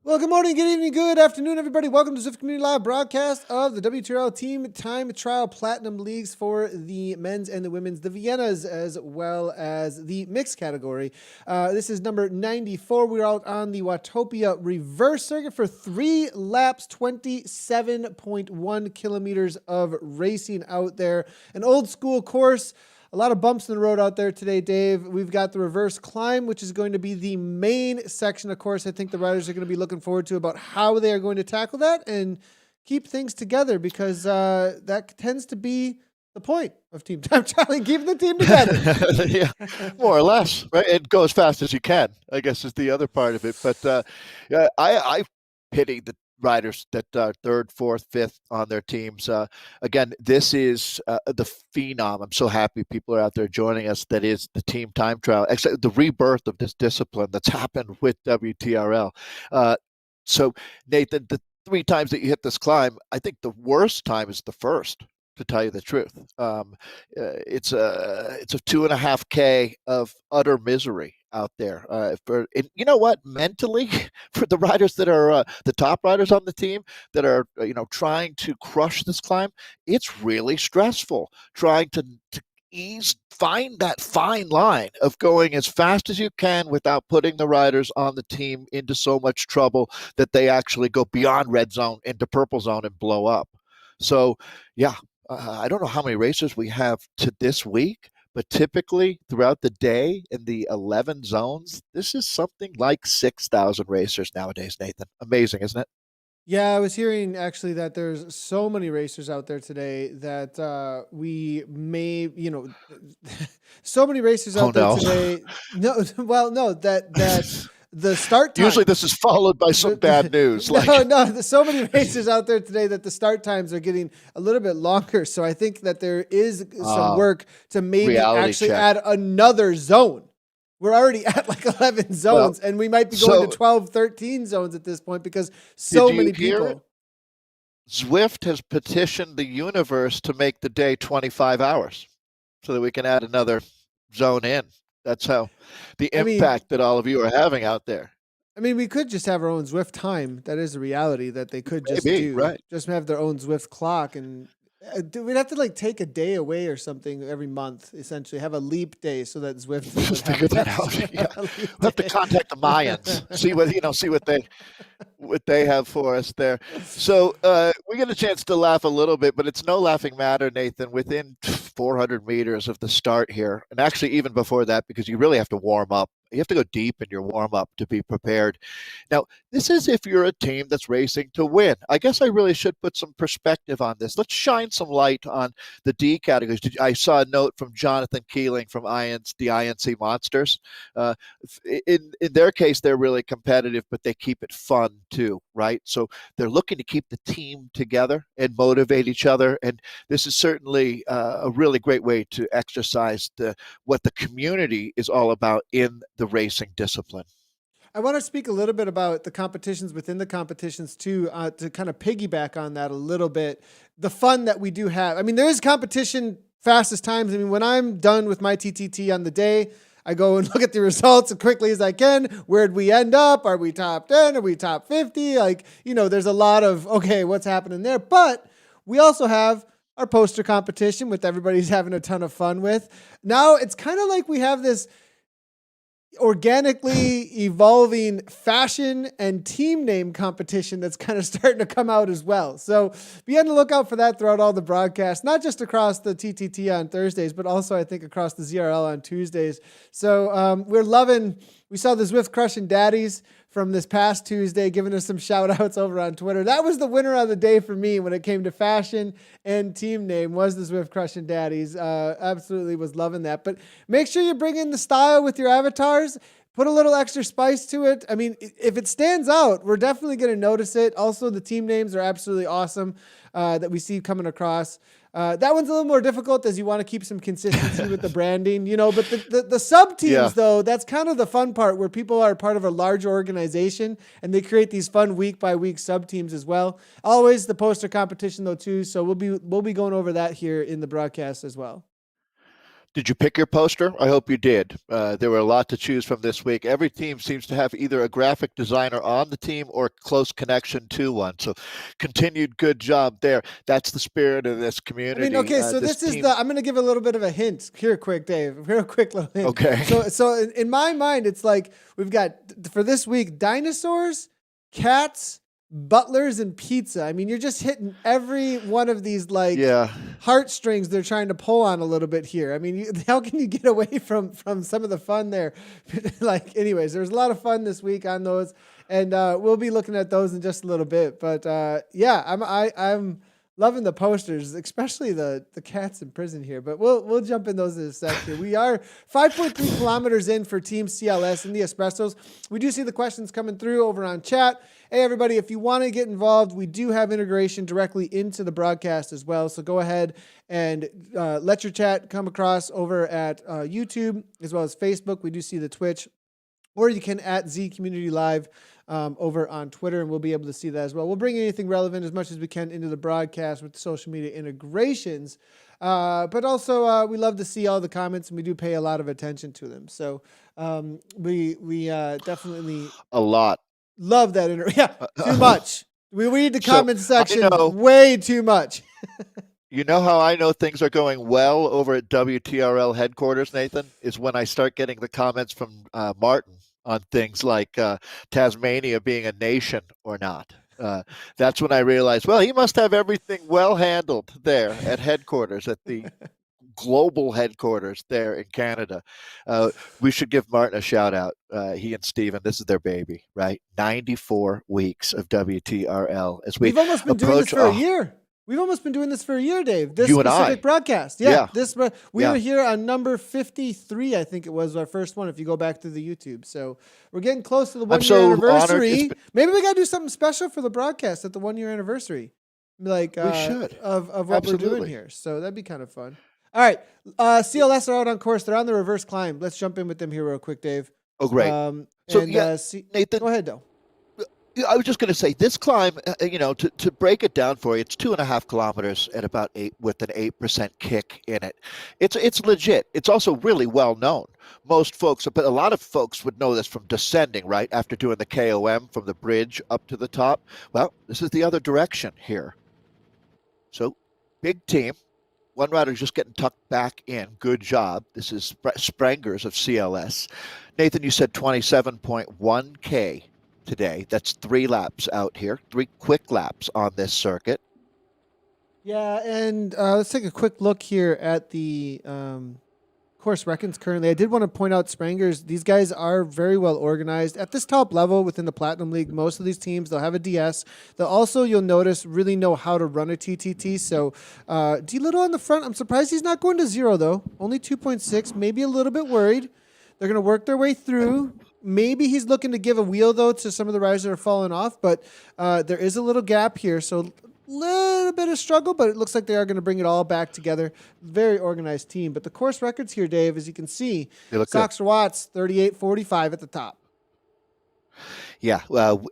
Well, good morning, good evening, good afternoon, everybody. Welcome to Zwift Community Live broadcast of the WTRL Team Time Trial Platinum Leagues for the men's and the women's, the Viennas, as well as the mixed category. This is number 94. We're out on the Watopia reverse circuit for 3 laps, 27.1 kilometers of racing out there. An old school course. A lot of bumps in the road out there today, Dave. We've got the reverse climb, which is going to be the main section. Of course, I think the riders are going to be looking forward to about how they are going to tackle that and keep things together, because that tends to be the point of team time trialing, keeping the team together. Yeah, more or less, right? And go as fast as you can, I guess, is the other part of it. But I pity the riders that are third, fourth, fifth on their teams. Again, this is the phenom. I'm so happy people are out there joining us. That is the team time trial, except the rebirth of this discipline that's happened with WTRL. So, Nathan, the 3 times that you hit this climb, I think the worst time is the first, to tell you the truth. It's a 2.5K of utter misery out there. And you know what? Mentally, for the riders that are the top riders on the team that are trying to crush this climb, it's really stressful trying to find that fine line of going as fast as you can without putting the riders on the team into so much trouble that they actually go beyond red zone into purple zone and blow up. So, yeah, I don't know how many races we have to this week, but typically throughout the day in the 11 zones, this is something like 6,000 racers nowadays, Nathan. Amazing, isn't it? Yeah, I was hearing actually that there's so many racers out there today that we may, so many racers Oh, out there no. today. No, well, no, that the start Usually times. this is followed by some bad news. There's so many racers out there today that the start times are getting a little bit longer. So I think that there is some work to maybe reality actually check. add another zone. We're already at like 11 zones, and we might be going to 12, 13 zones at this point because so many people. Zwift has petitioned the universe to make the day 25 hours so that we can add another zone in. That's how the impact that all of you are having out there. I mean, we could just have our own Zwift time. That is a reality that they could just do. Right. Just have their own Zwift clock, and we'd have to like take a day away or something every month. Essentially, have a leap day so that Zwift Just figure that out. Yeah. We'll have to contact the Mayans, see what they have for us there. So we get a chance to laugh a little bit, but it's no laughing matter, Nathan. Within 400 meters of the start here, and actually even before that, because you really have to warm up. You have to go deep in your warm up to be prepared. Now, this is if you're a team that's racing to win. I guess I really should put some perspective on this. Let's shine some light on the D categories. I saw a note from Jonathan Keeling from the INC Monsters. In their case, they're really competitive, but they keep it fun too, right? So they're looking to keep the team together and motivate each other. And this is certainly a really great way to exercise what the community is all about in the racing discipline. I want to speak a little bit about the competitions within the competitions too, to kind of piggyback on that a little bit. The fun that we do have. I mean, there is competition fastest times. I mean, when I'm done with my TTT on the day, I go and look at the results as quickly as I can. Where'd we end up? Are we top 10? Are we top 50? Like, there's a lot of, okay, what's happening there? But we also have our poster competition, which everybody's having a ton of fun with. Now it's kind of like we have this organically evolving fashion and team name competition that's kind of starting to come out as well. So be on the lookout for that throughout all the broadcasts, not just across the TTT on Thursdays, but also I think across the ZRL on Tuesdays. So we saw the Zwift Crushing Daddies from this past Tuesday, giving us some shout outs over on Twitter. That was the winner of the day for me when it came to fashion and team name, was the Zwift Crushing Daddies. Absolutely was loving that. But make sure you bring in the style with your avatars. Put a little extra spice to it. I mean, if it stands out, we're definitely going to notice it. Also, the team names are absolutely awesome that we see coming across. That one's a little more difficult as you want to keep some consistency with the branding, but the sub teams though, that's kind of the fun part where people are part of a larger organization and they create these fun week by week sub teams as well. Always the poster competition though too. So we'll be going over that here in the broadcast as well. Did you pick your poster? I hope you did. There were a lot to choose from this week. Every team seems to have either a graphic designer on the team or close connection to one. So, continued good job there. That's the spirit of this community. I mean, okay, so this this is team... I'm going to give a little bit of a hint here, quick, Dave. Real quick little hint. Okay. So in my mind, it's like we've got for this week dinosaurs, cats, butlers, and pizza. I mean, you're just hitting every one of these heartstrings they're trying to pull on a little bit here. I mean, how can you get away from some of the fun there? Anyways, there's a lot of fun this week on those, and we'll be looking at those in just a little bit. But I'm loving the posters, especially the cats in prison here. But we'll jump in those in a sec here. We are 5.3 kilometers in for Team CLS in the Espressos. We do see the questions coming through over on chat. Hey, everybody, if you want to get involved, we do have integration directly into the broadcast as well. So go ahead and let your chat come across over at YouTube as well as Facebook. We do see the Twitch. Or you can at Z Community Live over on Twitter, and we'll be able to see that as well. We'll bring anything relevant as much as we can into the broadcast with the social media integrations. But also, we love to see all the comments, and we do pay a lot of attention to them. So we definitely a lot love that. Too much. We read the comment section way too much. You know how I know things are going well over at WTRL headquarters, Nathan, is when I start getting the comments from Martin on things like Tasmania being a nation or not. That's when I realized, well, he must have everything well handled there at headquarters, at the global headquarters there in Canada. We should give Martin a shout out. He and Steven, this is their baby, right? 94 weeks of WTRL. As We've almost been doing this for a year. We've almost been doing this for a year, Dave. This specific broadcast. Yeah. We were here on number 53, I think it was our first one, if you go back to the YouTube. So we're getting close to the 1 year anniversary. Maybe we got to do something special for the broadcast at the 1 year anniversary. We should. Of what we're doing here. So that'd be kind of fun. All right. CLS are out on course. They're on the reverse climb. Let's jump in with them here real quick, Dave. Oh, great. Nathan, go ahead, though. I was just going to say this climb, to break it down for you, it's 2.5 kilometers at about 8 with an 8% kick in it. It's legit. It's also really well known. Most folks, but a lot of folks would know this from descending, right? After doing the KOM from the bridge up to the top. Well, this is the other direction here. So big team. One rider's just getting tucked back in. Good job. This is Sprengers of CLS. Nathan, you said 27.1K. today. That's 3 laps out here, 3 quick laps on this circuit. Yeah, and let's take a quick look here at the course reckons currently. I did want to point out Sprengers. These guys are very well organized. At this top level within the Platinum League, most of these teams, they'll have a DS. They'll also, you'll notice, really know how to run a TTT. So D Little on the front. I'm surprised he's not going to 0, though. Only 2.6, maybe a little bit worried. They're going to work their way through. Maybe he's looking to give a wheel, though, to some of the riders that are falling off, but there is a little gap here, so a little bit of struggle, but it looks like they are going to bring it all back together. Very organized team. But the course records here, Dave, as you can see, Sox for Watts, 38.45 at the top. Yeah,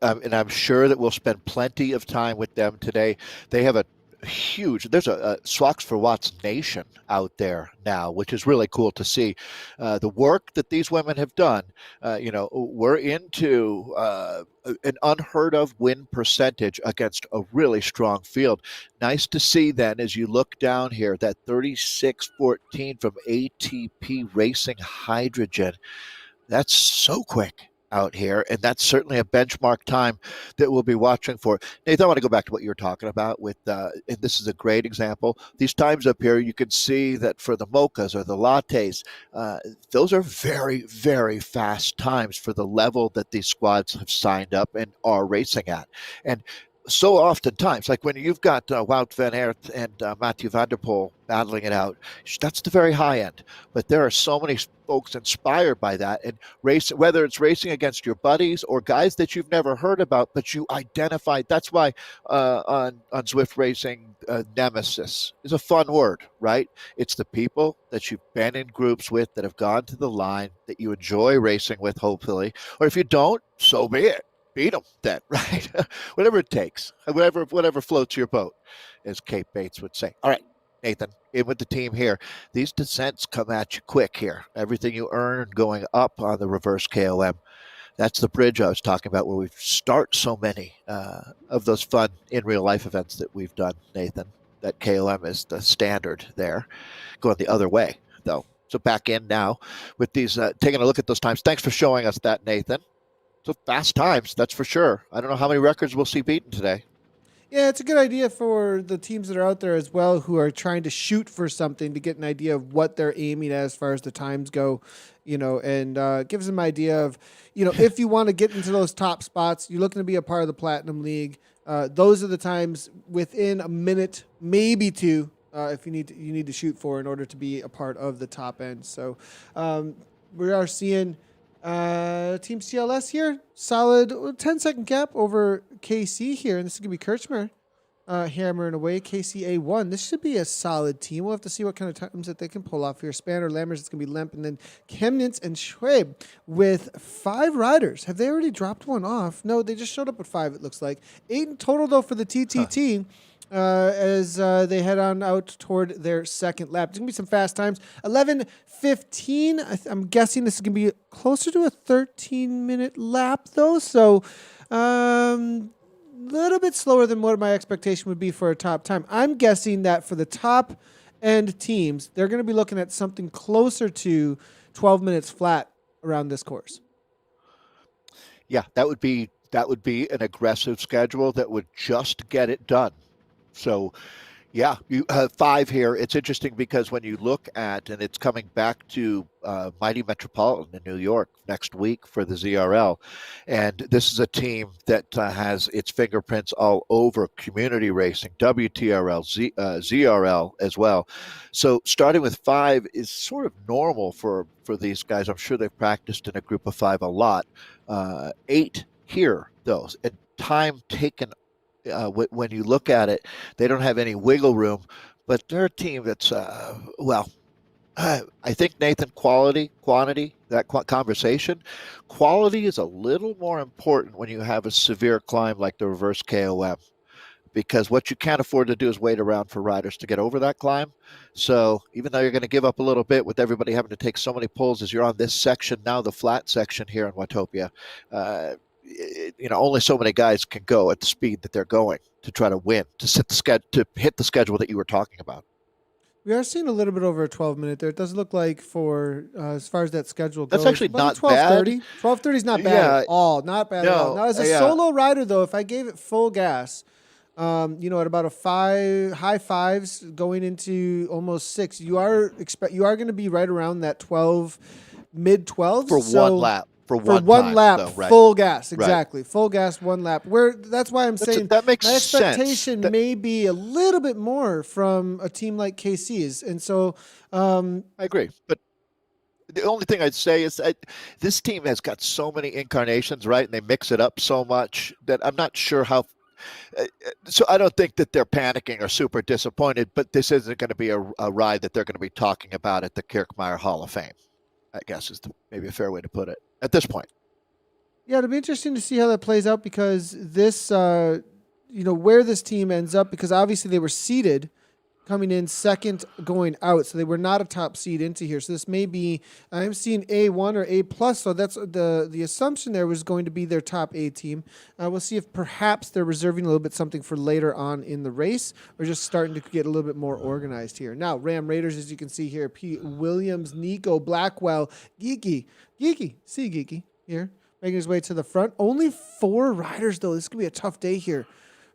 and I'm sure that we'll spend plenty of time with them today. They have there's a Swax for Watts nation out there now, which is really cool to see. The work that these women have done, we're into an unheard of win percentage against a really strong field. Nice to see then, as you look down here, that 36.14 from ATP Racing Hydrogen. That's so quick out here, and that's certainly a benchmark time that we'll be watching for. Nathan, I want to go back to what you were talking about with, and this is a great example. These times up here, you can see that for the mochas or the lattes, those are very, very fast times for the level that these squads have signed up and are racing at. And so oftentimes, like when you've got Wout van Aert and Mathieu van der Poel battling it out, that's the very high end. But there are so many folks inspired by that, and whether it's racing against your buddies or guys that you've never heard about, but you identify. That's why on Zwift Racing, nemesis is a fun word, right? It's the people that you've been in groups with, that have gone to the line, that you enjoy racing with, hopefully. Or if you don't, so be it. Beat them then, right? Whatever it takes, whatever floats your boat, as Kate Bates would say. All right, Nathan, in with the team here. These descents come at you quick here. Everything you earn going up on the reverse KOM. That's the bridge I was talking about, where we start so many of those fun in real life events that we've done, Nathan. That KOM is the standard there, going the other way, though. So back in now with these, taking a look at those times. Thanks for showing us that, Nathan. So fast times, that's for sure. I don't know how many records we'll see beaten today. Yeah, it's a good idea for the teams that are out there as well who are trying to shoot for something to get an idea of what they're aiming at as far as the times go, and gives them an idea of, if you want to get into those top spots, you're looking to be a part of the Platinum League. Those are the times within a minute, maybe two, if you need to shoot for in order to be a part of the top end. So we are seeing Team CLS here, solid 10-second gap over KC here, and this is going to be Kirchmer hammering away. KC A1. This should be a solid team. We'll have to see what kind of times that they can pull off here. Spanner, Lammers, it's going to be Lemp, and then Chemnitz and Schwab with 5 riders. Have they already dropped one off? No, they just showed up with 5, it looks like. 8 in total, though, for the TTT. As they head on out toward their second lap. There's going to be some fast times. 11:15. I'm guessing this is going to be closer to a 13-minute lap, though. So little bit slower than what my expectation would be for a top time. I'm guessing that for the top end teams, they're going to be looking at something closer to 12 minutes flat around this course. Yeah, that would be an aggressive schedule that would just get it done. So, yeah, you have 5 here. It's interesting because when you look at, and it's coming back to Mighty Metropolitan in New York next week for the ZRL, and this is a team that has its fingerprints all over community racing, WTRL, ZRL as well. So starting with 5 is sort of normal for these guys. I'm sure they've practiced in a group of 5 a lot. 8 here, though, and time taken. When you look at it, they don't have any wiggle room, but they're a team that's, I think, Nathan, quality, quantity, that conversation. Quality is a little more important when you have a severe climb like the reverse KOM, because what you can't afford to do is wait around for riders to get over that climb. So even though you're going to give up a little bit with everybody having to take so many pulls as you're on this section, now the flat section here in Watopia, only so many guys can go at the speed that they're going to try to win, to hit the schedule that you were talking about. We are seeing a little bit over a 12-minute there. It does look like for as far as that schedule goes. That's actually not 12:30. 12:30 is not bad at all. Not bad at all. Now, as a solo rider, though, if I gave it full gas, at about a high 5s going into almost 6, you are going to be right around that 12, mid 12s for one lap. For one lap, though, right? Full gas, exactly. Right. Full gas, 1 lap. That's why I'm saying that makes my expectation sense. may be a little bit more from a team like KC's, and so I agree. But the only thing I'd say is that this team has got so many incarnations, right? And they mix it up so much that I'm not sure how. So I don't think that they're panicking or super disappointed, but this isn't going to be a ride that they're going to be talking about at the Kirk Meyer Hall of Fame, I guess is maybe a fair way to put it at this point. Yeah, it'll be interesting to see how that plays out, because this, where this team ends up, because obviously they were seeded coming in second going out, so they were not a top seed into here. So this may be, I'm seeing A1 or A+, so that's the assumption there was going to be their top A team. We'll see if perhaps they're reserving a little bit something for later on in the race, or just starting to get a little bit more organized here. Now, Ram Raiders, as you can see here, Pete Williams, Nico Blackwell, Geeky here, making his way to the front. Only 4 riders, though. This could be a tough day here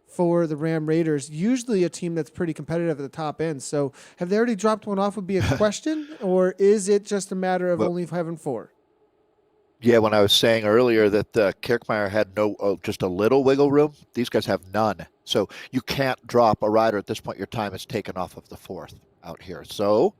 for the Ram Raiders, usually a team that's pretty competitive at the top end. So have they already dropped one off would be a question, or is it just a matter of only having 4? Yeah, when I was saying earlier that Kirkmeyer had just a little wiggle room, these guys have none. So you can't drop a rider at this point. Your time is taken off of the 4th out here. So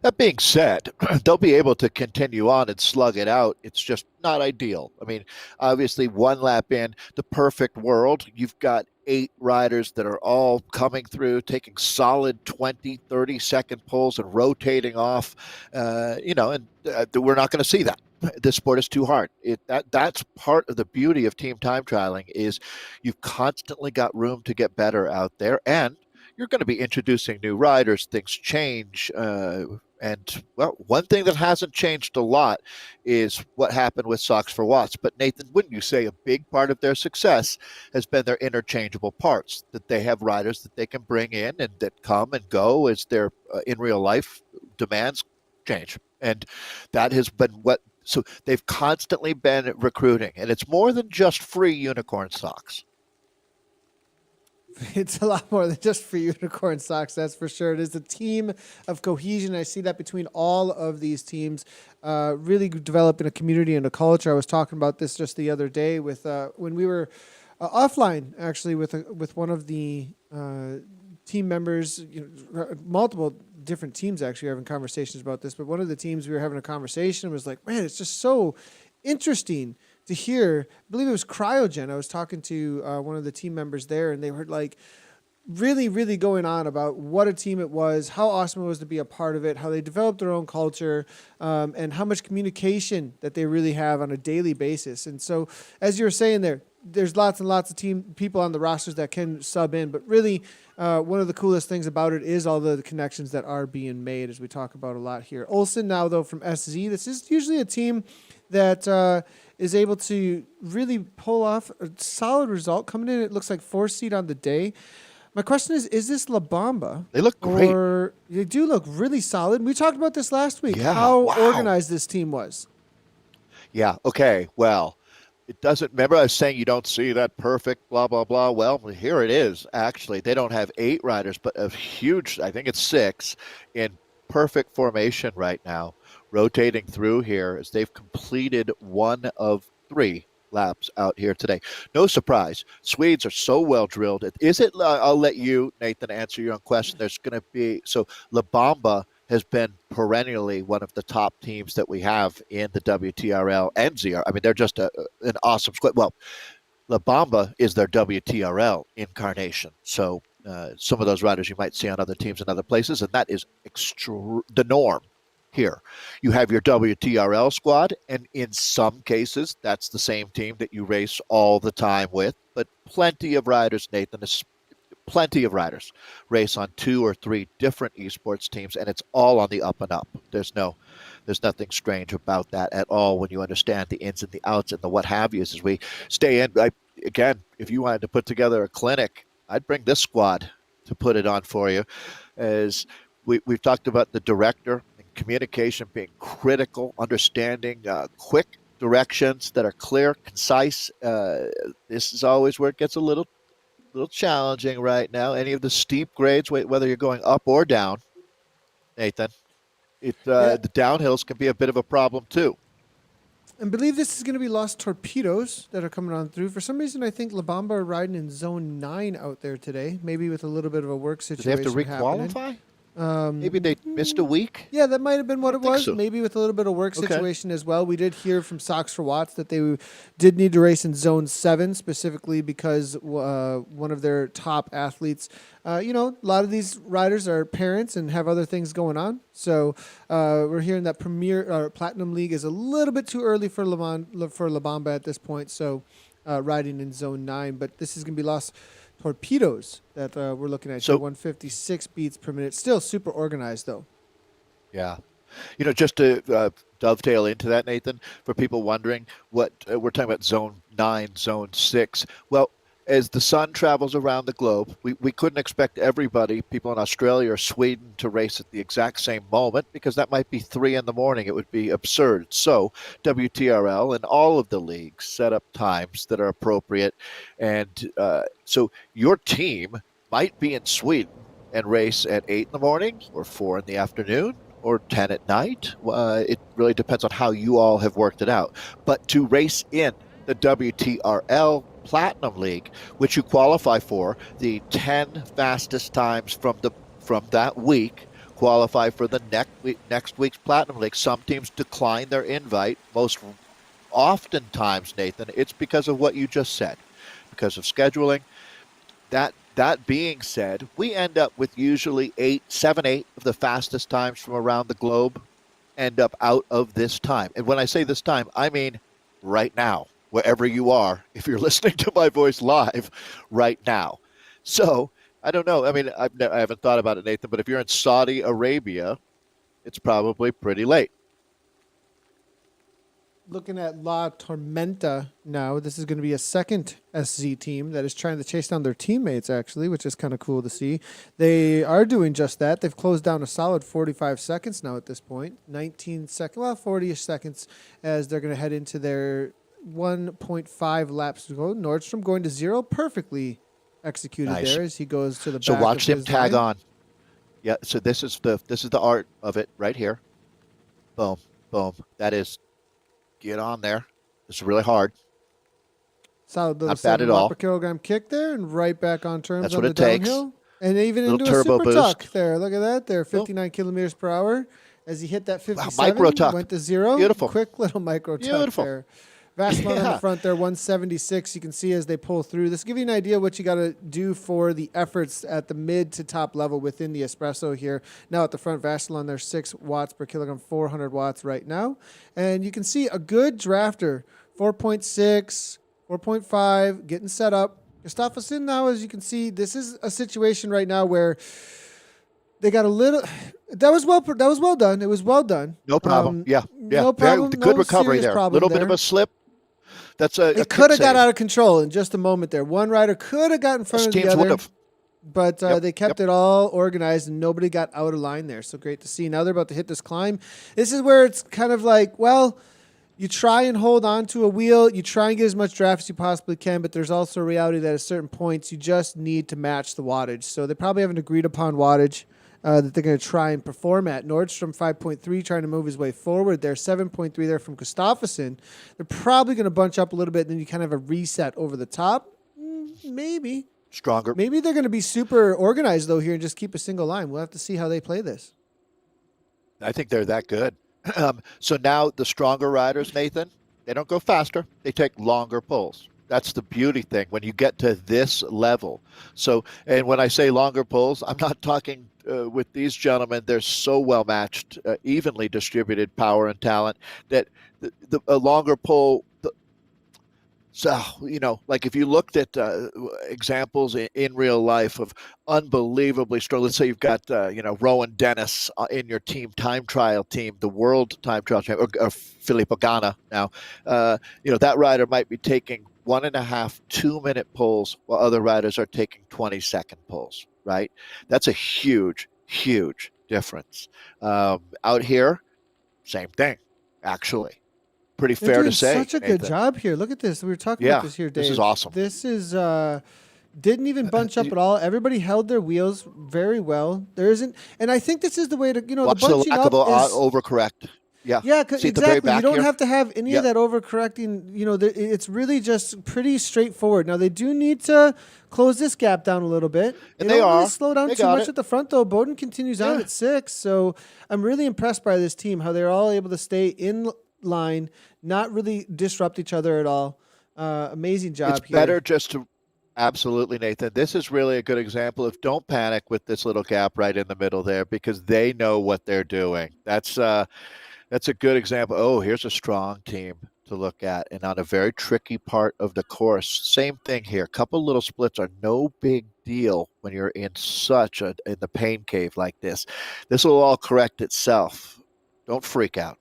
that being said, they'll be able to continue on and slug it out. It's just not ideal. I mean, obviously 1 lap in, the perfect world, you've got 8 riders that are all coming through, taking solid 20, 30-second pulls and rotating off, and we're not going to see that. This sport is too hard. That's part of the beauty of team time trialing is you've constantly got room to get better out there, and you're going to be introducing new riders. Things change. And well, one thing that hasn't changed a lot is what happened with Socks for Watts. But Nathan, wouldn't you say a big part of their success has been their interchangeable parts? That they have riders that they can bring in and that come and go as their in real life demands change. And that has been what. So they've constantly been recruiting, and it's more than just free unicorn socks. It's a lot more than just for unicorn socks, that's for sure. It is a team of cohesion. I see that between all of these teams, really developing a community and a culture. I was talking about this just the other day with when we were offline, actually, with one of the team members. Multiple different teams actually are having conversations about this, but one of the teams we were having a conversation was like, man, it's just so interesting to hear. I believe it was Cryogen. I was talking to one of the team members there, and they were like really, really going on about what a team it was, how awesome it was to be a part of it, how they developed their own culture, and how much communication that they really have on a daily basis. And so, as you were saying there's lots and lots of team people on the rosters that can sub in, but really one of the coolest things about it is all the connections that are being made, as we talk about a lot here. Olsen now, though, from SZ. This is usually a team that is able to really pull off a solid result. Coming in, it looks like 4th seed on the day. My question is this La Bamba? They look great. Or they do look really solid. We talked about this last week, Yeah, how wow. organized this team was. Yeah, okay, well, it doesn't, remember I was saying you don't see that perfect blah, blah, blah. Well, here it is, actually. They don't have 8 riders, but a huge, I think it's 6, in perfect formation right now, rotating through here as they've completed 1 of 3 laps out here today. No surprise. Swedes are so well drilled. Is it, I'll let you, Nathan, answer your own question. There's going to be, so La Bamba has been perennially one of the top teams that we have in the WTRL and ZR. I mean, they're just an awesome squad. Well, La Bamba is their WTRL incarnation. So some of those riders you might see on other teams in other places, and that is the norm here. You have your WTRL squad, and in some cases, that's the same team that you race all the time with, but plenty of riders, Nathan, plenty of riders race on 2 or 3 different esports teams, and it's all on the up and up. There's nothing strange about that at all when you understand the ins and the outs and the what have yous as we stay in. Again, if you wanted to put together a clinic, I'd bring this squad to put it on for you. As we've talked about the director and communication being critical, understanding quick directions that are clear, concise. This is always where it gets a little challenging right now. Any of the steep grades, whether you're going up or down, Nathan, the downhills can be a bit of a problem too. I believe this is going to be Los Torpedoes that are coming on through. For some reason, I think La Bamba are riding in zone 9 out there today, maybe with a little bit of a work situation. Do they have to requalify? Maybe they missed a week? Yeah, that might have been what it was. So. Maybe with a little bit of work situation as well. We did hear from Socks for Watts that they did need to race in Zone 7, specifically because one of their top athletes, a lot of these riders are parents and have other things going on. So we're hearing that Platinum League is a little bit too early for La Bamba at this point, so riding in Zone 9. But this is going to be Los Torpedoes that we're looking at. So 156 beats per minute. Still super organized, though. Yeah. Just to dovetail into that, Nathan, for people wondering what we're talking about zone 9, zone 6. Well, as the sun travels around the globe, we couldn't expect everybody, people in Australia or Sweden, to race at the exact same moment because that might be 3 in the morning. It would be absurd. So WTRL and all of the leagues set up times that are appropriate. And so your team might be in Sweden and race at 8 in the morning or 4 in the afternoon or 10 at night. It really depends on how you all have worked it out. But to race in the WTRL Platinum League, which you qualify for, the 10 fastest times from that week qualify for the next week's Platinum League. Some teams decline their invite. Most oftentimes, Nathan, it's because of what you just said, because of scheduling. That being said, we end up with usually 7, 8 of the fastest times from around the globe end up out of this time. And when I say this time, I mean right now, wherever you are, if you're listening to my voice live right now. So I don't know. I mean, I haven't thought about it, Nathan, but if you're in Saudi Arabia, it's probably pretty late. Looking at La Tormenta now, this is going to be a second SZ team that is trying to chase down their teammates, actually, which is kind of cool to see. They are doing just that. They've closed down a solid 45 seconds now at this point. 19 seconds, well, 40-ish seconds as they're going to head into their 1.5 laps to go. Nordstrom going to zero, perfectly executed Nice. there as he goes to the So back watch of him his tag line. on. Yeah. So this is the art of it right here. Boom, boom. That is, get on there. It's really hard. Solid little Not bad 7 at watt all. per kilogram kick there and right back on terms That's on what the it takes. downhill. And even Little into a turbo super boost. tuck there. Look at that there. 59 kilometers per hour as he hit that 57. Micro tuck. Went to zero. Beautiful. Quick little micro tuck Beautiful. there. Vasselon on the Yeah. front there, 176. You can see as they pull through. This will give you an idea what you got to do for the efforts at the mid to top level within the espresso here. Now at the front, Vasselon, they're 6 watts per kilogram, 400 watts right now. And you can see a good drafter, 4.6, 4.5, getting set up. Gustafsson now, as you can see, this is a situation right now where they got a little. That was well done. It was well done. No problem. Yeah. No problem. Very good no recovery serious there. A problem little bit there. of a slip. That's a It could have save. got out of control in just a moment there. One rider could have got in front Most of the teams other, would have. but Yep, they kept it all organized and nobody got out of line there. So great to see. Now they're about to hit this climb. This is where it's kind of like, well, you try and hold on to a wheel. You try and get as much draft as you possibly can, but there's also a reality that at certain points you just need to match the wattage. So they probably have an agreed upon wattage that they're going to try and perform at. Nordstrom 5.3 trying to move his way forward there. 7.3 there from Gustafsson. They're probably going to bunch up a little bit, and then you kind of have a reset over the top. Maybe. Stronger. Maybe they're going to be super organized, though, here and just keep a single line. We'll have to see how they play this. I think they're that good. So now the stronger riders, Nathan, they don't go faster. They take longer pulls. That's the beauty thing when you get to this level. So, and when I say longer pulls, I'm not talking with these gentlemen. They're so well matched, evenly distributed power and talent that a longer pull. So, like if you looked at examples in real life of unbelievably strong, let's say you've got, Rowan Dennis in your team time trial team, the world time trial champion, or Filippo Ganna now, that rider might be taking 1.5, 2-minute pulls while other riders are taking 20-second pulls, right? That's a huge, huge difference. Out here, same thing, actually. Pretty They're fair doing to say. such a good job here. Look at this. We were talking about this here, Dave. This is awesome. This is didn't even bunch up at all. Everybody held their wheels very well. There isn't, and I think this is the way to, Watch the the bunching lack up of is overcorrect. Yeah, yeah, See at the very exactly. You back don't here? have to have any of that overcorrecting. It's really just pretty straightforward. Now they do need to close this gap down a little bit. And they they don't really are. slow down They too got much it. at the front though. Bowden continues on Yeah. at 6, so I'm really impressed by this team how they're all able to stay in line, not really disrupt each other at all. Amazing job It's here. better just to absolutely, Nathan. This is really a good example of don't panic with this little gap right in the middle there because they know what they're doing. That's a good example. Oh, here's a strong team to look at, and on a very tricky part of the course. Same thing here. A couple little splits are no big deal when you're in the pain cave like this. This will all correct itself. Don't freak out.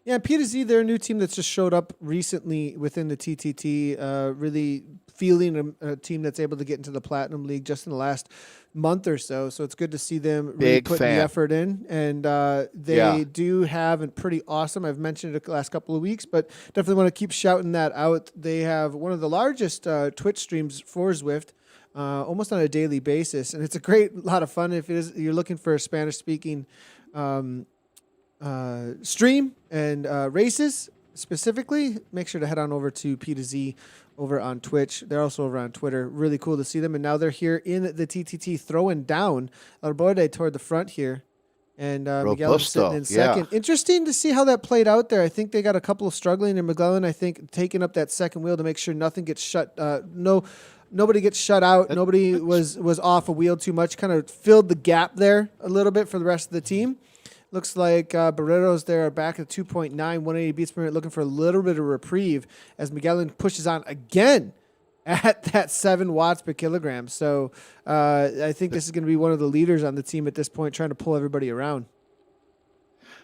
Yeah, P2Z, they're a new team that's just showed up recently within the TTT, really feeling a team that's able to get into the Platinum League just in the last month or so. So it's good to see them really Big putting fan. the effort in. And they do have a pretty awesome, I've mentioned it the last couple of weeks, but definitely want to keep shouting that out. They have one of the largest Twitch streams for Zwift. Almost on a daily basis, and it's a lot of fun if you're looking for a Spanish-speaking stream and races specifically. Make sure to head on over to P2Z over on Twitch. They're also over on Twitter. Really cool to see them, and now they're here in the TTT throwing down Arborde toward the front here. And Miguel sitting in second. Yeah. Interesting to see how that played out there. I think they got a couple of struggling, and McGlellan, I think, taking up that second wheel to make sure nothing gets shut. Nobody gets shut out. Nobody was off a wheel too much. Kind of filled the gap there a little bit for the rest of the team. Looks like Barrero's there back at 2.9, 180 beats per minute, looking for a little bit of reprieve as Miguelin pushes on again. at that 7 watts per kilogram. So I think this is going to be one of the leaders on the team at this point, trying to pull everybody around.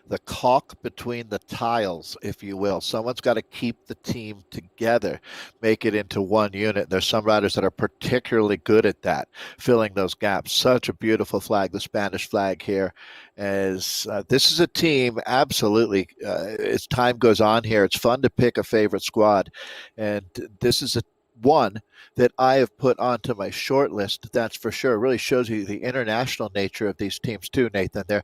The caulk between the tiles, if you will. Someone's got to keep the team together, make it into one unit. There's some riders that are particularly good at that, filling those gaps. Such a beautiful flag, the Spanish flag here. As this is a team, absolutely. As time goes on here, it's fun to pick a favorite squad, and this is a one that I have put onto my short list. That's for sure. It really shows you the international nature of these teams too, Nathan.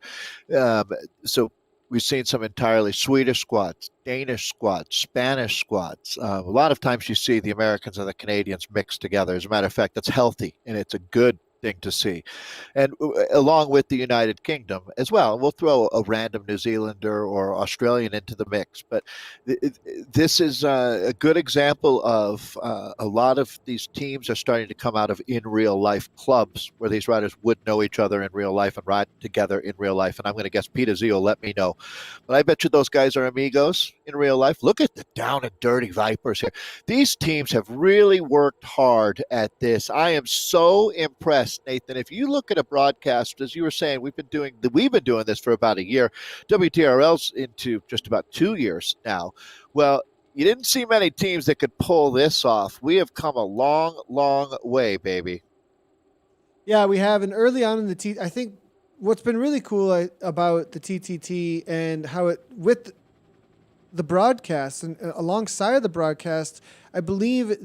So we've seen some entirely Swedish squads, Danish squads, Spanish squads. A lot of times you see the Americans and the Canadians mixed together. As a matter of fact, that's healthy and it's a good thing to see. And along with the United Kingdom as well. We'll throw a random New Zealander or Australian into the mix. But this is a good example of a lot of these teams are starting to come out of in real life clubs where these riders would know each other in real life and ride together in real life. And I'm going to guess Peter Z will let me know. But I bet you those guys are amigos in real life. Look at the down and dirty Vipers here. These teams have really worked hard at this. I am so impressed, Nathan. If you look at a broadcast, as you were saying, we've been doing this for about a year. WTRL's into just about 2 years now. Well, you didn't see many teams that could pull this off. We have come a long, long way, baby. Yeah, we have. And early on in the I think what's been really cool about the TTT and how it, with the broadcast and alongside the broadcast, I believe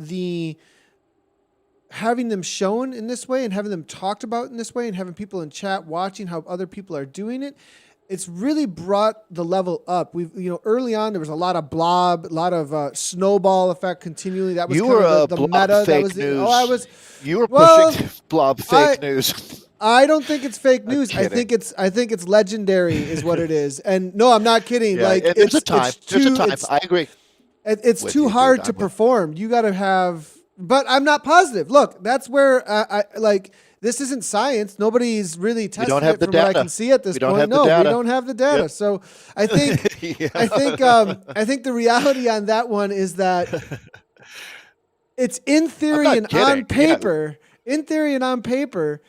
having them shown in this way and having them talked about in this way and having people in chat watching how other people are doing it, it's really brought the level up. Early on there was a lot of blob, a lot of snowball effect continually. That was you kind were of the meta. Fake That was news. You were pushing blob fake news. I don't think it's fake news. I think it's legendary, is what it is. And no, I'm not kidding. Yeah, like there's a time. I agree. It's too hard to perform. You got to have. But I'm not positive. Look, that's where this isn't science. Nobody's really tested it from what I can see at this point. No, we don't have the data. Yep. So I think I think the reality on that one is that it's in theory and on paper. Yeah. In theory and on paper,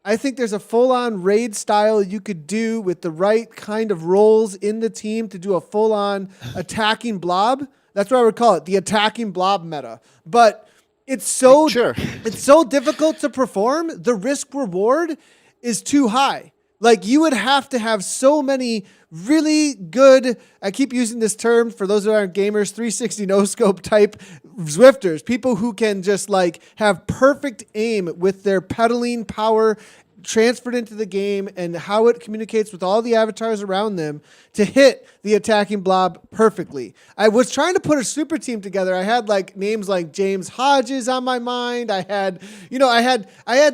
I think there's a full-on raid style you could do with the right kind of roles in the team to do a full-on attacking blob. That's what I would call it, the attacking blob meta. But it's so difficult to perform. The risk reward is too high. Like, you would have to have so many really good, I keep using this term for those that aren't gamers, 360 no scope type Zwifters, people who can just like have perfect aim with their pedaling power transferred into the game and how it communicates with all the avatars around them to hit the attacking blob perfectly. I was trying to put a super team together. I had like names like James Hodges on my mind. I had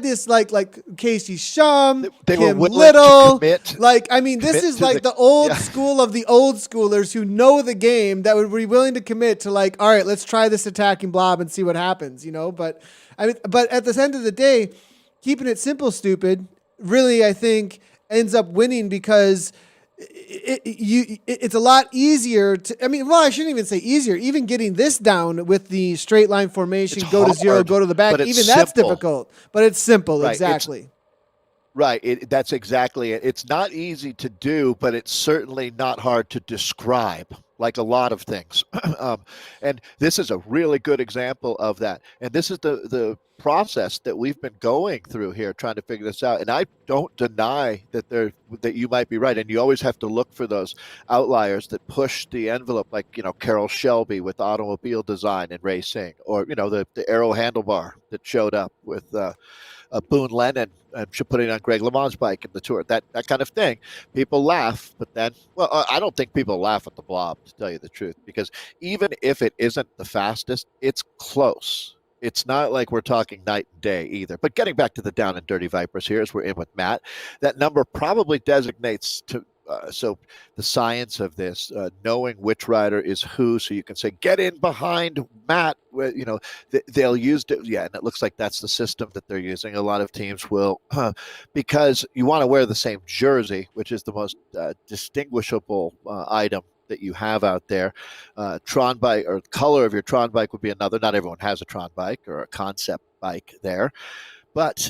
this like Casey Shum, Kim Little. This is like the old school of the old schoolers who know the game that would be willing to commit to like, all right, let's try this attacking blob and see what happens, but at the end of the day, keeping it simple, stupid, really, I think, ends up winning because it's a lot easier to, I shouldn't even say easier. Even getting this down with the straight line formation, go to zero, go to the back, even that's difficult. But it's simple, right, exactly. That's exactly it. It's not easy to do, but it's certainly not hard to describe, like a lot of things. And this is a really good example of that. And this is the process that we've been going through here, trying to figure this out. And I don't deny that you might be right. And you always have to look for those outliers that push the envelope, like, Carroll Shelby with automobile design and racing, or, the Aero handlebar that showed up with Boone Lennon putting on Greg LeMond's bike in the Tour, that kind of thing. People laugh, but then, I don't think people laugh at the blob, to tell you the truth, because even if it isn't the fastest, it's close. It's not like we're talking night and day either. But getting back to the down and dirty Vipers here, as we're in with Matt, that number probably designates to. So the science of this, knowing which rider is who, so you can say, get in behind Matt, they'll use it. Yeah, and it looks like that's the system that they're using. A lot of teams will, because you want to wear the same jersey, which is the most distinguishable item that you have out there. Tron bike, or color of your Tron bike, would be another. Not everyone has a Tron bike or a concept bike there, but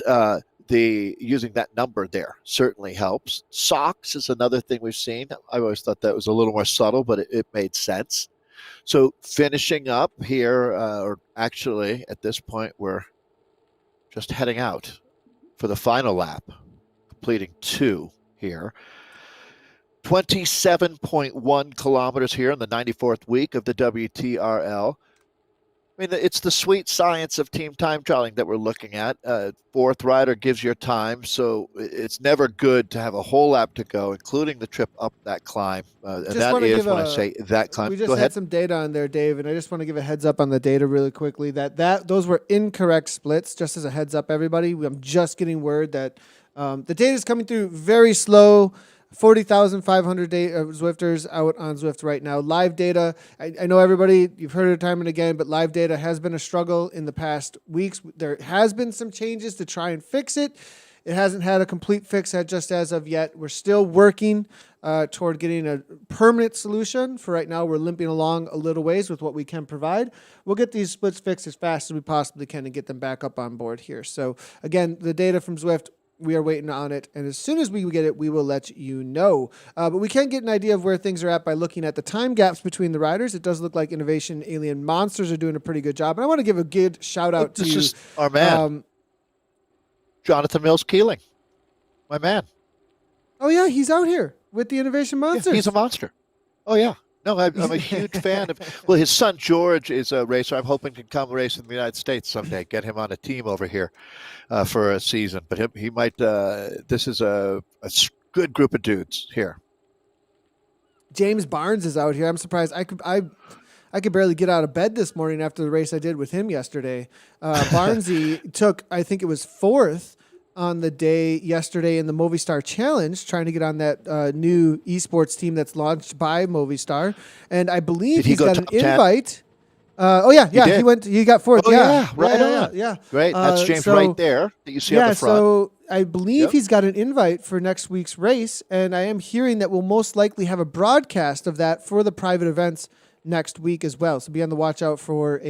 the using that number there certainly helps. Socks is another thing we've seen. I always thought that was a little more subtle, but it made sense. So finishing up here, or actually at this point, we're just heading out for the final lap, completing 2 here. 27.1 kilometers here in the 94th week of the WTRL. I mean, it's the sweet science of team time trialing that we're looking at. Fourth rider gives your time, so it's never good to have a whole lap to go, including the trip up that climb. And that is when I say that climb. We just had some data on there, Dave, and I just want to give a heads up on the data really quickly. That those were incorrect splits. Just as a heads up, everybody, I'm just getting word that the data is coming through very slow. 40,500 Zwifters out on Zwift right now. Live data, I know everybody, you've heard it time and again, but live data has been a struggle in the past weeks. There has been some changes to try and fix it. It hasn't had a complete fix just as of yet. We're still working toward getting a permanent solution. For right now, we're limping along a little ways with what we can provide. We'll get these splits fixed as fast as we possibly can and get them back up on board here. So again, the data from Zwift, we are waiting on it, and as soon as we get it, we will let you know. But we can get an idea of where things are at by looking at the time gaps between the riders. It does look like Innovation Alien Monsters are doing a pretty good job, and I want to give a good shout-out to... This is our man, Jonathan Mills Keeling, my man. Oh, yeah, he's out here with the Innovation Monsters. Yeah, he's a monster. Oh, yeah. No, I'm a huge fan of... Well, his son, George, is a racer. I'm hoping to come race in the United States someday, get him on a team over here for a season. But he might... this is a good group of dudes here. James Barnes is out here. I'm surprised. I could barely get out of bed this morning after the race I did with him yesterday. Barnesy took, I think it was 4th on the day yesterday in the Movistar Challenge, trying to get on that new esports team that's launched by Movistar. And I believe he's got an invite. He got 4th. Oh, yeah, right on. Yeah. Great. That's James right there that you see on the front. So I believe he's got an invite for next week's race, and I am hearing that we'll most likely have a broadcast of that for the private events next week as well. So be on the watch out for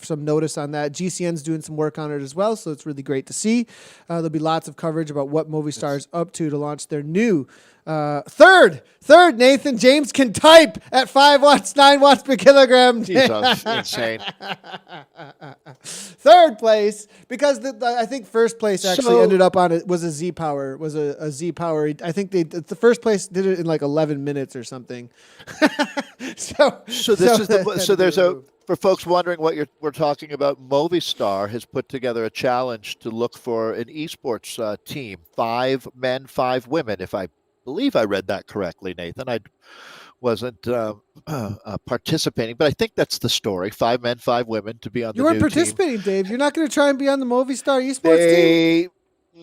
some notice on that. GCN's doing some work on it as well, so it's really great to see. There'll be lots of coverage about what Movistar is up to launch their new third, Nathan. James can type at 5 watts, 9 watts per kilogram. Jesus, insane. Third place, because I think first place actually ended up on it was a Z Power. I think the first place did it in like 11 minutes or something. For folks wondering what we're talking about, Movistar has put together a challenge to look for an esports team, 5 men, 5 women, if I believe I read that correctly, Nathan. I wasn't participating, but I think that's the story. 5 men, 5 women to be on the new team. You weren't participating, Dave. You're not going to try and be on the Movistar esports team?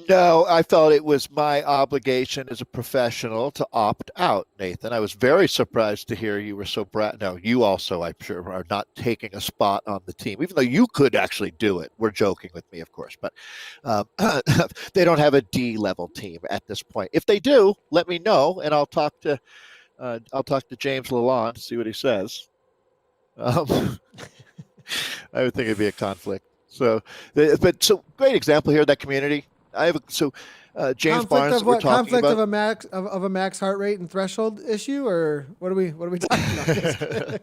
No, I felt it was my obligation as a professional to opt out, Nathan. I was very surprised to hear you were so No, you also, I'm sure, are not taking a spot on the team, even though you could actually do it. We're joking with me, of course, but they don't have a D-level team at this point. If they do, let me know, and I'll talk to James Lalonde, see what he says. I would think it'd be a conflict. So great example here of that community. James Barnes. We're talking conflict about of a max heart rate and threshold issue, or what are we talking about?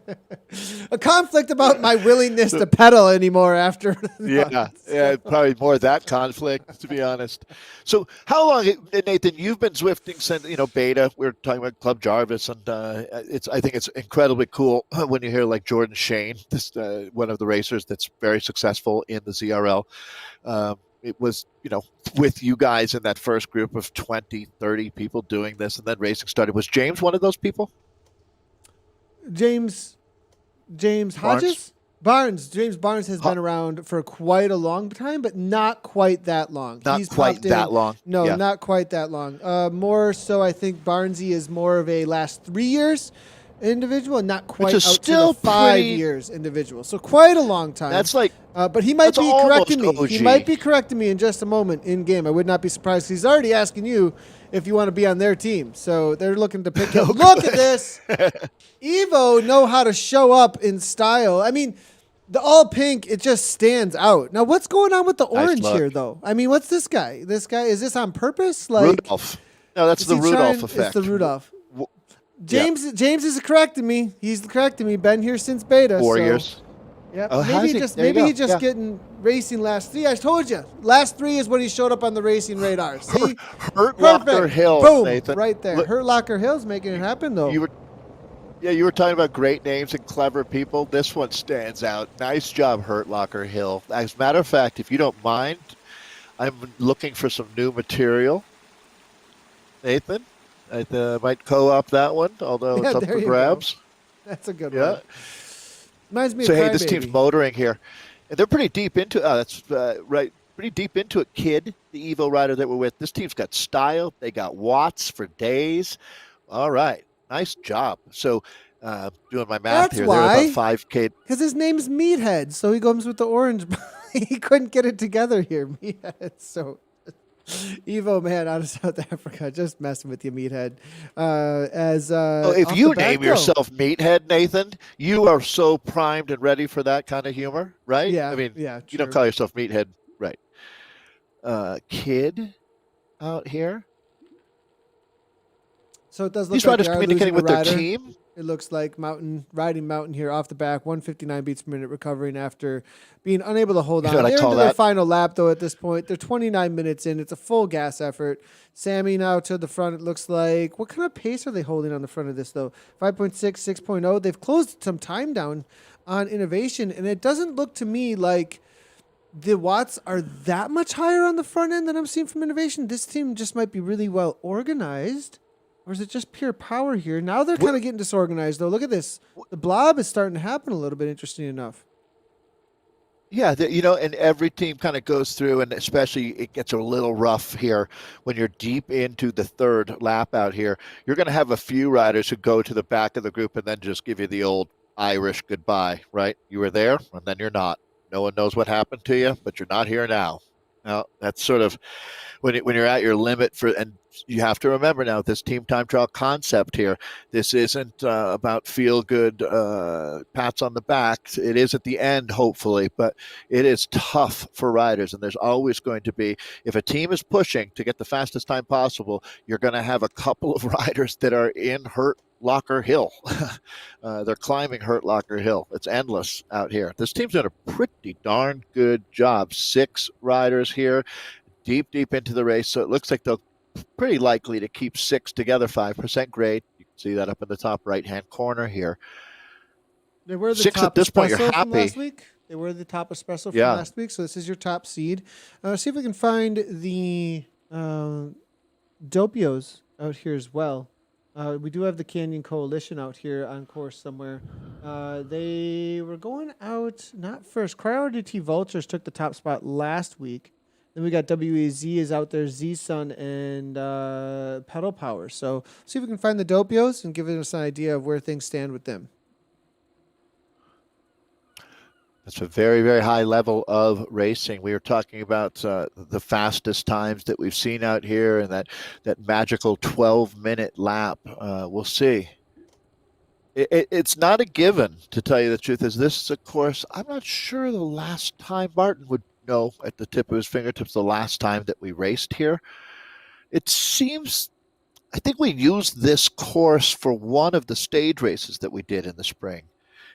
A conflict about my willingness to pedal anymore after. Probably more that conflict, to be honest. So how long, Nathan? You've been Zwifting since beta. We're talking about Club Jarvis, and I think it's incredibly cool when you hear like Jordan Shane, this one of the racers that's very successful in the ZRL. It was, with you guys in that first group of 20, 30 people doing this, and then racing started. Was James one of those people? James Hodges? James Barnes has been around for quite a long time, but not quite that long. Not quite that long. No, not quite that long. More so, I think Barnesy is more of a last 3 years individual and not quite out to the 5 years individual. So quite a long time. That's like... but he might be correcting me. OG. He might be correcting me in just a moment in game. I would not be surprised. He's already asking you if you want to be on their team. So they're looking to pick him. Look at this. Evo know how to show up in style. I mean, the all pink, it just stands out. Now, what's going on with the orange here, though? I mean, what's this guy? This guy, is this on purpose? Like Rudolph. No, that's the Rudolph effect. It's the Rudolph. James is correcting me. He's correcting me. Been here since beta. 4 years. Yeah, oh, maybe he just getting racing last 3. I told you, last 3 is when he showed up on the racing radar. See, Hurt Locker Hill, boom, Nathan. Right there. Hurt Locker Hill's making it happen though. You were talking about great names and clever people. This one stands out. Nice job, Hurt Locker Hill. As a matter of fact, if you don't mind, I'm looking for some new material. Nathan, I might co-op that one, although it's up for grabs. Go. That's a good one. Reminds me so of hey, this team's motoring here. And they're pretty deep into right. Pretty deep into it, Kid, the Evo rider that we're with. This team's got style. They got watts for days. All right. Nice job. So doing my math here, they're about 5K. Because his name's Meathead, so he goes with the orange. He couldn't get it together here, Meathead. So Evo man out of South Africa, just messing with you, Meathead. If you name yourself Meathead, Nathan, you are so primed and ready for that kind of humor, right? Yeah. I mean, yeah, you don't call yourself Meathead, right? Kid out here. So it does look these like riders communicating with their team. It looks like riding mountain here off the back, 159 beats per minute, recovering after being unable to hold on. They're into their final lap, though, at this point. They're 29 minutes in. It's a full gas effort. Sammy now to the front, it looks like. What kind of pace are they holding on the front of this, though? 5.6, 6.0. They've closed some time down on innovation, and it doesn't look to me like the watts are that much higher on the front end than I'm seeing from innovation. This team just might be really well organized. Or is it just pure power here? Now they're kind of getting disorganized, though. Look at this. The blob is starting to happen a little bit, interesting enough. Yeah, and every team kind of goes through, and especially it gets a little rough here when you're deep into the third lap out here. You're going to have a few riders who go to the back of the group and then just give you the old Irish goodbye, right? You were there, and then you're not. No one knows what happened to you, but you're not here now. Now, that's sort of when you're at your limit and you have to remember now this team time trial concept here. This isn't about feel good pats on the back. It is at the end, hopefully, but it is tough for riders. And there's always going to be, if a team is pushing to get the fastest time possible, you're going to have a couple of riders that are in Hurt Locker Hill. They're climbing Hurt Locker Hill. It's endless out here. This team's done a pretty darn good job. 6 riders here, deep into the race. So it looks like they'll pretty likely to keep 6 together, 5% grade. You can see that up in the top right-hand corner here. They were the 6 top at this point. You're from happy. Last week. They were the top espresso from last week, so this is your top seed. See if we can find the Dopios out here as well. We do have the Canyon Coalition out here on course somewhere. They were going out, not first. Cryo-DT Vultures took the top spot last week. Then we got WAZ is out there, Z-Sun, and Pedal Power. So see if we can find the Dopios and give us an idea of where things stand with them. That's a very, very high level of racing. We were talking about the fastest times that we've seen out here and that magical 12-minute lap. We'll see. It's not a given, to tell you the truth, as this is a course. I'm not sure the last time Martin would know at the tip of his fingertips the last time that we raced here. It seems, I think we used this course for one of the stage races that we did in the spring.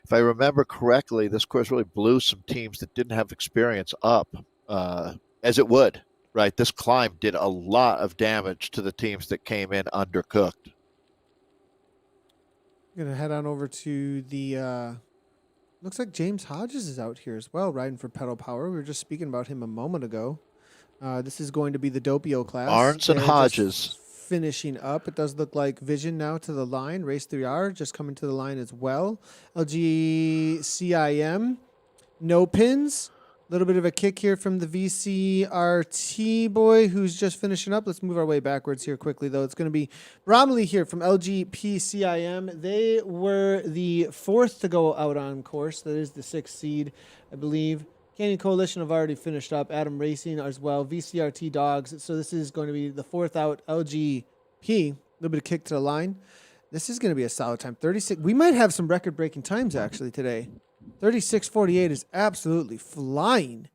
If I remember correctly, this course really blew some teams that didn't have experience up, as it would, right? This climb did a lot of damage to the teams that came in undercooked. I'm going to head on over to the, looks like James Hodges is out here as well, riding for Pedal Power. We were just speaking about him a moment ago. This is going to be the Dopio class. Arns and Hodges. Finishing up. It does look like Vision now to the line. Race 3R just coming to the line as well. LGCIM. No pins. A little bit of a kick here from the VCRT boy who's just finishing up. Let's move our way backwards here quickly, though. It's going to be Bromley here from LGPCIM. They were the 4th to go out on course. That is the 6th seed, I believe. Canyon Coalition have already finished up. Adam Racing as well. VCRT Dogs. So this is going to be the fourth out. LGP. A little bit of kick to the line. This is going to be a solid time. 36. We might have some record-breaking times actually today. 36:48 is absolutely flying.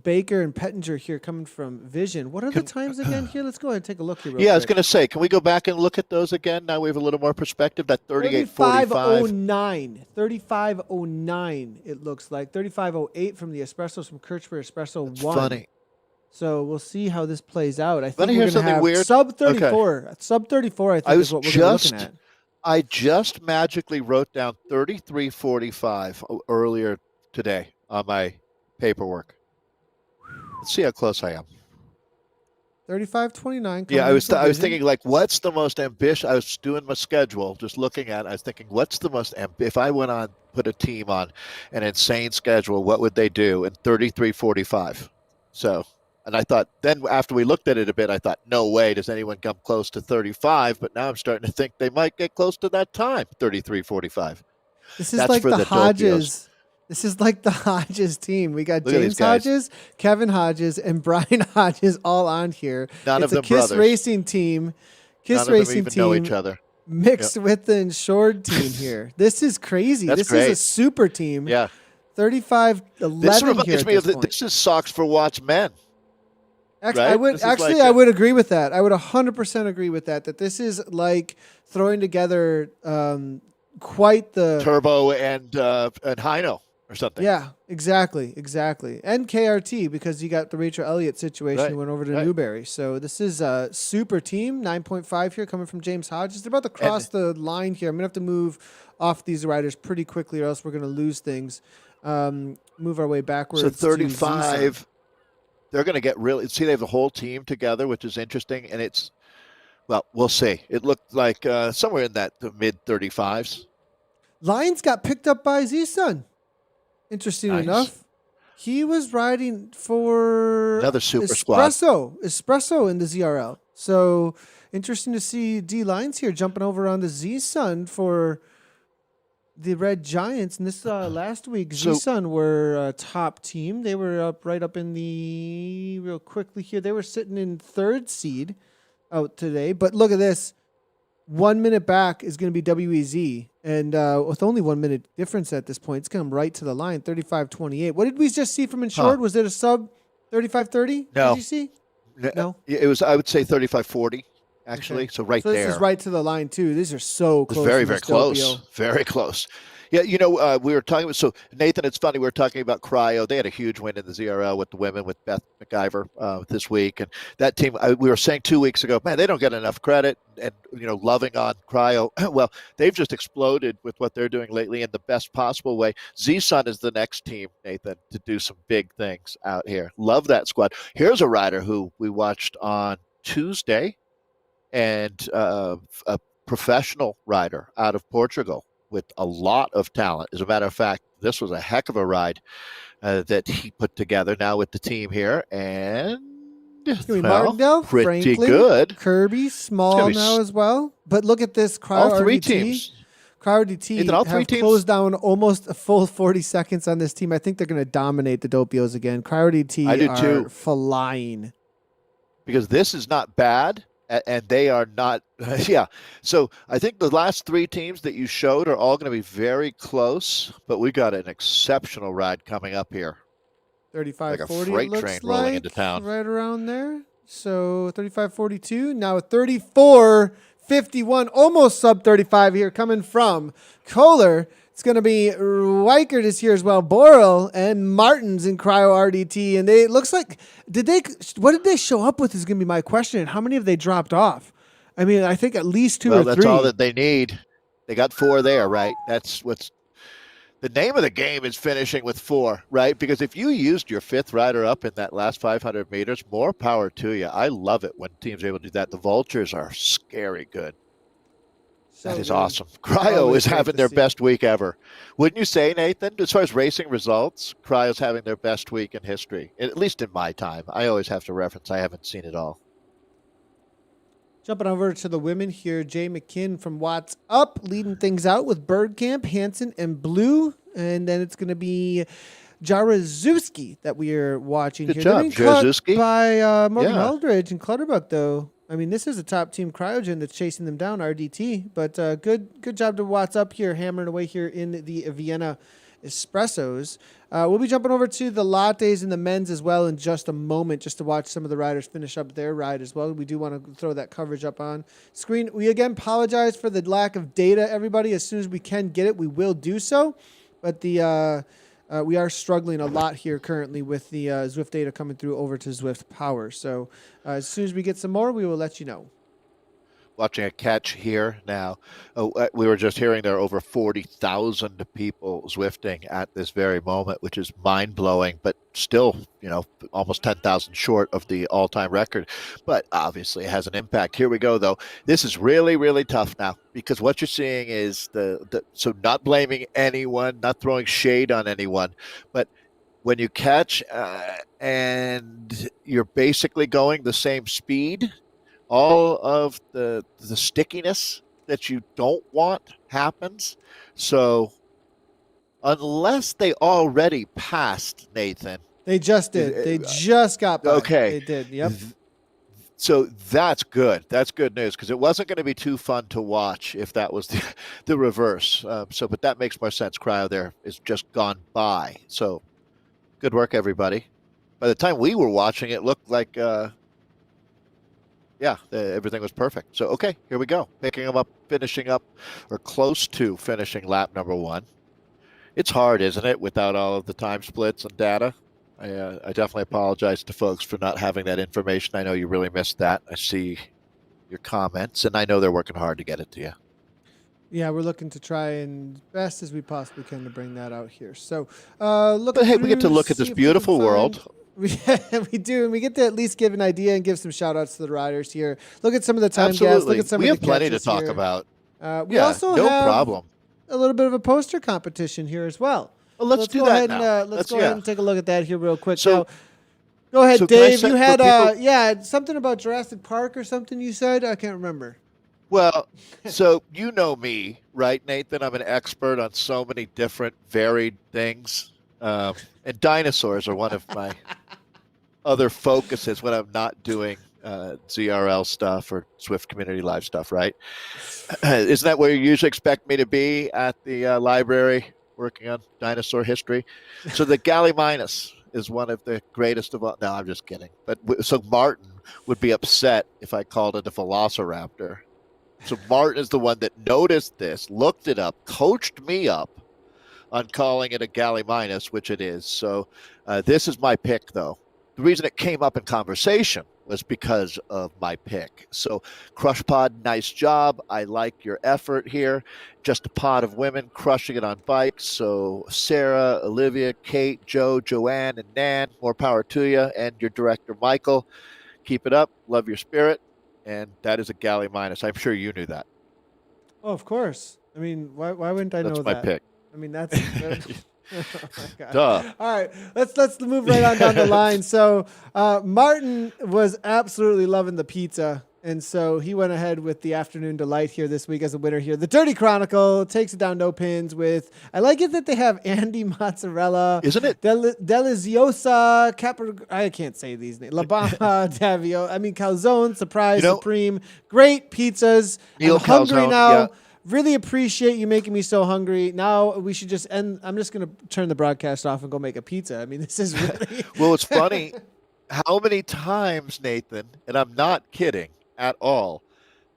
Baker and Pettinger here coming from Vision. What are the times again here? Let's go ahead and take a look here. Yeah, I was going to say, can we go back and look at those again? Now we have a little more perspective. That 38:45. 35:09, it looks like. 35:08 from the Espressos from Kirchberg Espresso 1. Funny. So we'll see how this plays out. I think Wanna we're hear going to something have weird? sub 34. Okay. Sub 34, I think, is what we're looking at. I just magically wrote down 33:45 earlier today on my paperwork. Let's see how close I am. 35:29. Yeah, I was thinking, like, what's the most ambitious? I was doing my schedule, just looking at it. I was thinking, what's the most if I went on, put a team on an insane schedule, what would they do in 33:45? So, and I thought, then after we looked at it a bit, I thought, no way does anyone come close to 35. But now I'm starting to think they might get close to that time, 33:45. This is like the Hodges. This is like the Hodges team. We got James Hodges, Kevin Hodges, and Brian Hodges all on here. None of them brothers. It's a KISS Racing team. KISS Racing team know each other. Mixed with the Insured team here. This is crazy. This is a super team. Yeah. 35-11 this reminds here me of this is Sox for Watch Men. Right? I would agree with that. I would 100% agree with that. That this is like throwing together quite the Turbo and Hino or something. Yeah, exactly. And KRT, because you got the Rachel Elliott situation who went over to Newberry. So this is a super team. 9.5 here coming from James Hodges. They're about to cross the line here. I'm gonna have to move off these riders pretty quickly, or else we're gonna lose things. Move our way backwards. So 35. They're going to get really. See, they have the whole team together, which is interesting, and it's. Well, we'll see. It looked like somewhere in the mid 35s. Lions got picked up by Z-Sun. Interesting enough, he was riding for another super squad. Espresso in the ZRL. So interesting to see D Lions here jumping over on the Z-Sun for the Red Giants. And this last week, Z-Sun were a top team. They were right up in the real quickly here. They were sitting in third seed out today. But look at this. 1 minute back is going to be WEZ. And with only 1 minute difference at this point, it's come right to the line, 35:28. What did we just see from Insured? Was it a sub 35:30? No. Did you see? No. It was, I would say, 35:40, actually. Okay. So there. So this is right to the line, too. These are so close. Very, very close. Very close. Yeah, we were talking about, so Nathan, it's funny, we were talking about Cryo. They had a huge win in the ZRL with the women with Beth McIver this week. And that team, we were saying 2 weeks ago, man, they don't get enough credit and, loving on Cryo. Well, they've just exploded with what they're doing lately in the best possible way. Z-Sun is the next team, Nathan, to do some big things out here. Love that squad. Here's a rider who we watched on Tuesday and a professional rider out of Portugal with a lot of talent. As a matter of fact, this was a heck of a ride that he put together now with the team here. And Martindale, pretty Franklin, good. Kirby, Small now as well. But look at this. All three teams. Cryo RDT have closed down almost a full 40 seconds on this team. I think they're going to dominate the Dopios again. Cryo RDT are flying. Because this is not bad. And they are not, yeah. So I think the last three teams that you showed are all going to be very close, but we got an exceptional ride coming up here. 35:40, like a freight train rolling into town. Right around there. So 35:42, now 34:51, almost sub 35 here coming from Kohler. It's going to be Weichert is here as well. Borel and Martins in Cryo RDT. And it looks like, what did they show up with is going to be my question. How many have they dropped off? I mean, I think at least two or three. Well, that's all that they need. They got 4 there, right? That's what's the name of the game is finishing with 4, right? Because if you used your 5th rider up in that last 500 meters, more power to you. I love it when teams are able to do that. The Vultures are scary good. That is awesome. Cryo is having their best week ever. Wouldn't you say, Nathan? As far as racing results, Cryo's having their best week in history, at least in my time. I always have to reference. I haven't seen it all. Jumping over to the women here, Jay McKinn from Watts Up leading things out with Birdcamp, Hansen, and Blue. And then it's going to be Jaruzelski that we are watching Good here. job, They're being cut Jaruzelski. by Morgan Yeah. Aldridge and Clutterbuck, though. I mean, this is a top team Cryogen that's chasing them down, RDT. But good job to Watts up here, hammering away here in the Vienna Espressos. We'll be jumping over to the lattes and the men's as well in just a moment, just to watch some of the riders finish up their ride as well. We do want to throw that coverage up on screen. We again apologize for the lack of data, everybody. As soon as we can get it, we will do so. But the we are struggling a lot here currently with the Zwift data coming through over to Zwift Power. So as soon as we get some more, we will let you know. Watching a catch here now. We were just hearing there are over 40,000 people Zwifting at this very moment, which is mind-blowing, but still, almost 10,000 short of the all-time record. But obviously it has an impact. Here we go, though. This is really, really tough now because what you're seeing is so not blaming anyone, not throwing shade on anyone, but when you catch and you're basically going the same speed, all of the stickiness that you don't want happens. So unless they already passed, Nathan. They just did. They just got by. Okay. They did. Yep. So that's good. That's good news because it wasn't going to be too fun to watch if that was the reverse. But that makes more sense. Cryo there is just gone by. So good work, everybody. By the time we were watching, it looked like everything was perfect. So, okay, here we go. Picking them up, finishing up, or close to finishing lap number 1. It's hard, isn't it, without all of the time splits and data? I definitely apologize to folks for not having that information. I know you really missed that. I see your comments, and I know they're working hard to get it to you. Yeah, we're looking to try and best as we possibly can to bring that out here. So, we get to look at this beautiful world. We do, and we get to at least give an idea and give some shout-outs to the riders here. Look at some of the time gas. Look at some we of have the plenty to catches talk here. about. We also no have problem. a little bit of a poster competition here as well. Well, let's do go that ahead now. And, let's go ahead and take a look at that here real quick. So, now, go ahead, so can I Dave. say You for had something about Jurassic Park or something you said? I can't remember. Well, so you know me, right, Nathan? I'm an expert on so many different varied things. And dinosaurs are one of my other focuses when I'm not doing ZRL stuff or Zwift Community Live stuff, right? Isn't that where you usually expect me to be, at the library working on dinosaur history? So the Gallimimus is one of the greatest of all. No, I'm just kidding. But so Martin would be upset if I called it a Velociraptor. So Martin is the one that noticed this, looked it up, coached me up on calling it a Gallimimus, which it is. So this is my pick, though. The reason it came up in conversation was because of my pick. So Crush Pod, nice job. I like your effort here. Just a pod of women crushing it on bikes. So Sarah, Olivia, Kate, Joe, Joanne, and Nan, more power to you. And your director, Michael, keep it up. Love your spirit. And that is a Gallimimus. I'm sure you knew that. Oh, of course. I mean, why wouldn't I know that? That's my pick. I mean, that's oh my God. Duh. All right, let's move right on down the line. So Martin was absolutely loving the pizza, and so he went ahead with the afternoon delight here this week as a winner here. The Dirty Chronicle takes it down no pins with. I like it that they have Andy Mozzarella, Isn't it? Deliziosa, I can't say these names. La Bama, Davio. I mean, Calzone, Surprise, Supreme. Great pizzas. Neil I'm hungry Calzone, now. yeah. Really appreciate you making me so hungry. Now we should just end. I'm just going to turn the broadcast off and go make a pizza. I mean, this is really. Well, it's funny. How many times, Nathan, and I'm not kidding at all,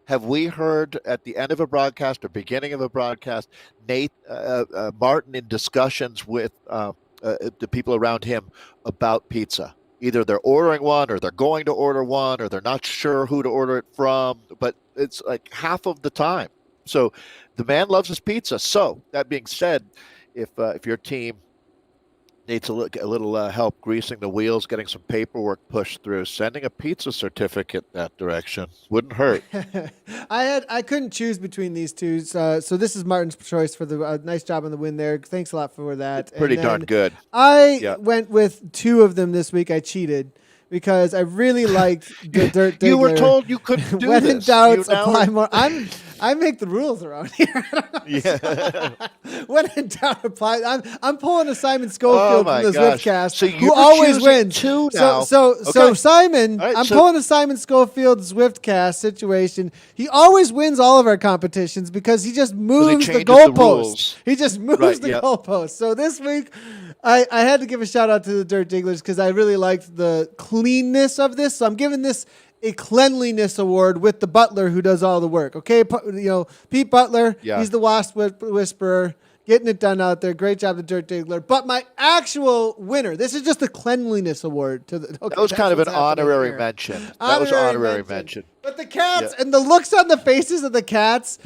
have we heard at the end of a broadcast or beginning of a broadcast, Martin in discussions with the people around him about pizza? Either they're ordering one or they're going to order one or they're not sure who to order it from, but it's like half of the time. So the man loves his pizza. So that being said, if your team needs a little help greasing the wheels, getting some paperwork pushed through, sending a pizza certificate that direction wouldn't hurt. I couldn't choose between these two. So this is Martin's choice for the nice job on the win there. Thanks a lot for that. Pretty darn good. I went with two of them this week. I cheated. Because I really liked the Dirt Diggler. You were told you couldn't do when this. When in doubt, apply more. I make the rules around here. Yeah. When in doubt, apply. I'm pulling a Simon Schofield from the gosh. Zwiftcast, So who you're always choosing wins. two So now. so Simon, All right, I'm so- pulling a Simon Schofield Zwiftcast situation. He always wins all of our competitions because he just moves the changes the goalposts. rules. He just moves Right, the yep. goalposts. So this week, I had to give a shout out to the Dirt Digglers because I really liked the cleanness of this. So I'm giving this a cleanliness award with the butler who does all the work. Okay, Pete Butler, Yeah. he's the Wasp Whisperer, getting it done out there. Great job, the Dirt Diggler. But my actual winner, this is just a cleanliness award to the. Okay, That was kind of an that's what's happening honorary here. mention. That was honorary mention. But the cats Yeah. and the looks on the faces of the cats,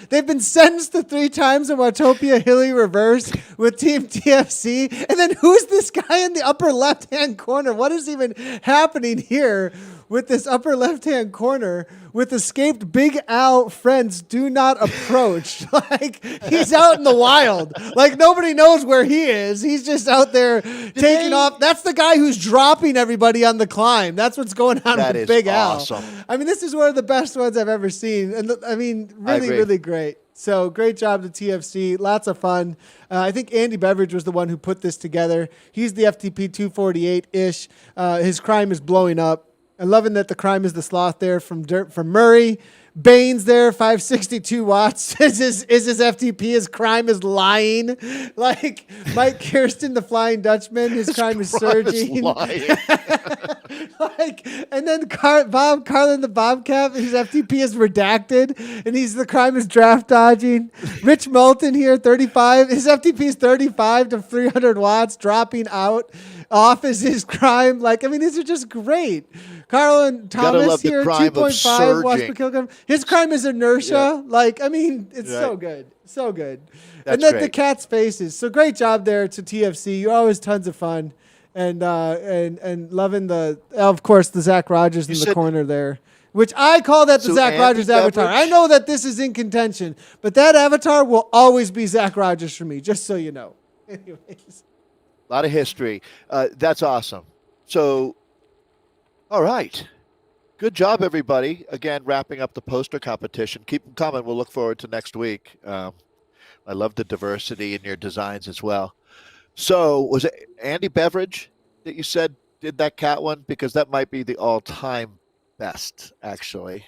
they've been sentenced to 3 times in Watopia Hilly reverse with Team TFC. And then who's this guy in the upper left-hand corner? What is even happening here with this upper left-hand corner with escaped Big Al friends do not approach? Like, he's out in the wild. Like, nobody knows where he is. He's just out there taking off. That's the guy who's dropping everybody on the climb. That's what's going on That with is Big awesome. Al. I mean, this is one of the best ones I've ever seen. And I mean, really, agree. really great. So great job to TFC. Lots of fun. I think Andy Beveridge was the one who put this together. He's the FTP 248-ish. His crime is blowing up. I'm loving that the crime is the sloth there from Murray. Baines there, 562 watts. Is his FTP? His crime is lying. Like Mike Kirsten, the Flying Dutchman. His crime is surging. Like, and then Bob Carlin, the Bobcat. His FTP is redacted, and the crime is draft dodging. Rich Moulton here, 35. His FTP is 35 to 300 watts, dropping out. Off is his crime. Like, I mean, these are just great. Carlin Thomas here, 2.5 watts per kilogram. His crime is inertia. Yeah. Like, I mean, it's so good. So good. And then the cat's faces. So great job there to TFC. You're always tons of fun. And loving of course, the Zach Rogers in the corner there. Which I call that the Zach Rogers avatar. I know that this is in contention, but that avatar will always be Zach Rogers for me, just so you know. Anyways. A lot of history. That's awesome. So, all right. Good job, everybody. Again, wrapping up the poster competition. Keep them coming. We'll look forward to next week. I love the diversity in your designs as well. So, was it Andy Beveridge that you said did that cat one? Because that might be the all-time best, actually.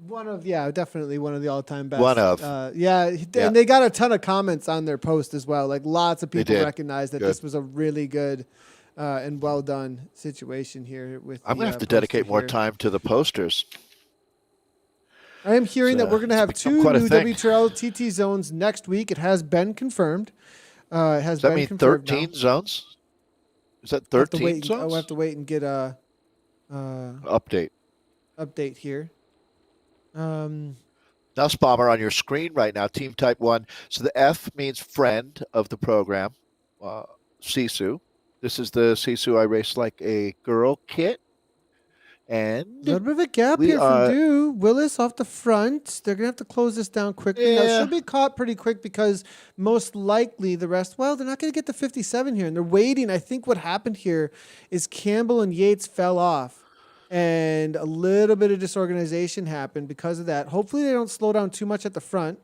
Definitely one of the all-time best. And they got a ton of comments on their post as well. Like, lots of people recognized that this was a really good and well done situation here. I'm going to have to dedicate more time to the posters. I am hearing that we're going to have 2 new WTRL TT zones next week. It has been confirmed. Does that mean 13 zones? Is that 13 zones? I'll have to wait and get a update here. Now, Spalmer, on your screen right now, Team Type 1. So the F means friend of the program, Sisu. This is the Sisu I Race Like a Girl kit. And a little bit of a gap here from Dew. Willis off the front. They're going to have to close this down quickly. Yeah. Now, she'll be caught pretty quick because most likely the rest, they're not going to get to 57 here. And they're waiting. I think what happened here is Campbell and Yates fell off. And a little bit of disorganization happened because of that. Hopefully they don't slow down too much at the front.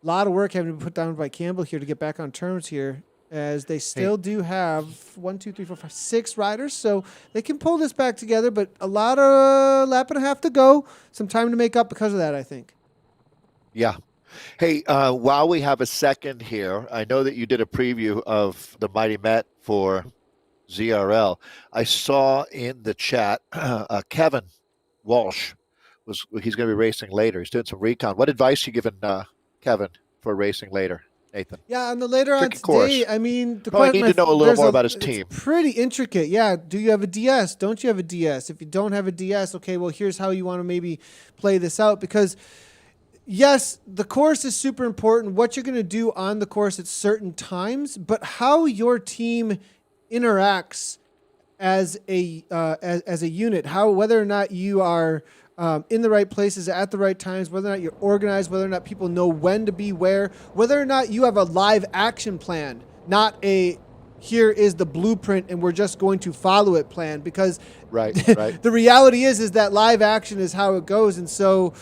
A lot of work having to be put down by Campbell here to get back on terms here, as they still do have 6 riders. So they can pull this back together, but a lot of lap and a half to go. Some time to make up because of that, I think. Yeah. Hey, while we have a second here, I know that you did a preview of the Mighty Met for ZRL. I saw in the chat Kevin Walsh he's going to be racing later. He's doing some recon. What advice you giving Kevin for racing later, Nathan? Yeah, on the later on today, course. I mean, probably need to know a little more about his team. It's pretty intricate. Yeah, do you have a DS? Don't you have a DS? If you don't have a DS, okay, well, here's how you want to maybe play this out, because yes, the course is super important. What you're going to do on the course at certain times, but how your team interacts as a unit, whether or not you are in the right places at the right times, whether or not you're organized, whether or not people know when to be where, whether or not you have a live action plan, not a here is the blueprint and we're just going to follow it plan, because Right. the reality is that live action is how it goes. And so,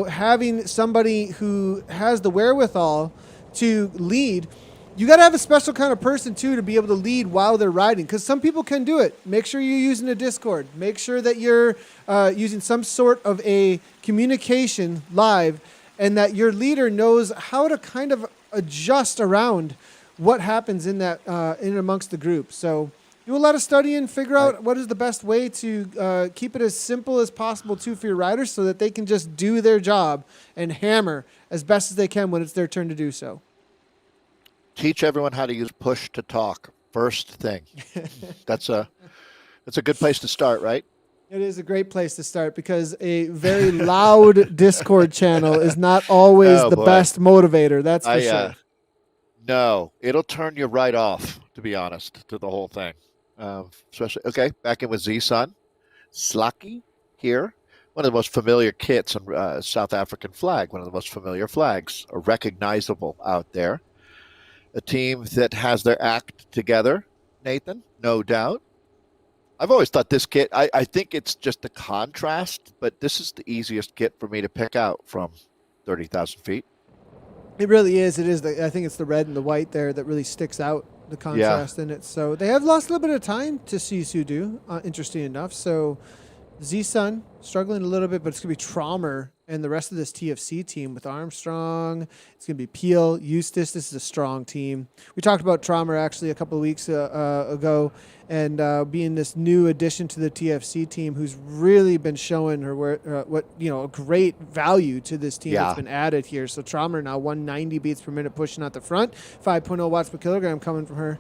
having somebody who has the wherewithal to lead, you got to have a special kind of person too to be able to lead while they're riding, because some people can do it. Make sure you're using a Discord. Make sure that you're using some sort of a communication live, and that your leader knows how to kind of adjust around what happens in that in amongst the group. So do a lot of studying, figure out what is the best way to keep it as simple as possible too for your riders, so that they can just do their job and hammer as best as they can when it's their turn to do so. Teach everyone how to use push to talk first thing. That's a good place to start, right? It is a great place to start, because a very loud Discord channel is not always the best motivator. That's for sure. No, it'll turn you right off, to be honest, to the whole thing. Especially, back in with Z-Sun. Slaki here. One of the most familiar kits on South African flag. One of the most familiar flags. Recognizable out there. A team that has their act together, Nathan, no doubt. I've always thought this kit, I think it's just a contrast, but this is the easiest kit for me to pick out from 30,000 feet. It really is. It is. I think it's the red and the white there that really sticks out, the contrast in it. So they have lost a little bit of time to Sisu do, interesting enough. So Z-Sun struggling a little bit, but it's going to be Traumer and the rest of this TFC team with Armstrong. It's going to be Peel, Eustace. This is a strong team. We talked about Traumer actually a couple of weeks ago, and being this new addition to the TFC team, who's really been showing her a great value to this team that's been added here. So Traumer now 190 beats per minute pushing out the front, 5.0 watts per kilogram coming from her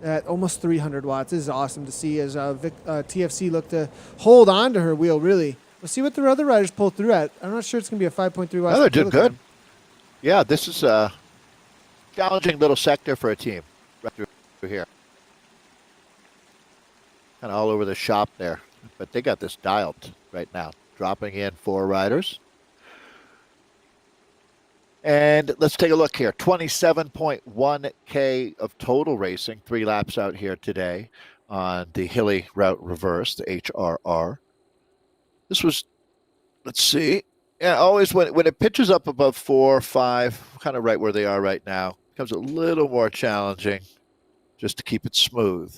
at almost 300 watts. This is awesome to see as TFC look to hold on to her wheel, really. We'll see what the other riders pull through at. I'm not sure it's going to be a 5.3 watts per kilogram. They're doing good. Yeah, this is a challenging little sector for a team right through here. Kind of all over the shop there. But they got this dialed right now. Dropping in 4 riders. And let's take a look here. 27.1K of total racing. 3 laps out here today on the hilly route reverse, the HRR. This was, let's see. Yeah, always when it pitches up above 4 or 5, kind of right where they are right now, it becomes a little more challenging just to keep it smooth.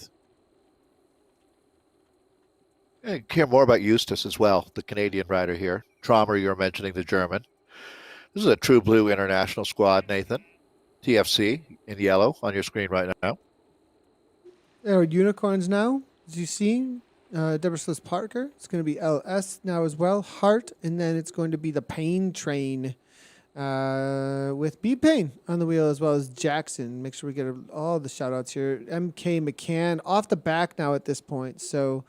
And hear more about Eustace as well, the Canadian rider here. Traumer, you're mentioning the German. This is a True Blue International squad, Nathan. TFC in yellow on your screen right now. There are unicorns now, as you see. Deborah Sliss Parker. It's going to be LS now as well. Hart, and then it's going to be the Pain Train with B Pain on the wheel, as well as Jackson. Make sure we get all the shout outs here. MK McCann off the back now at this point. So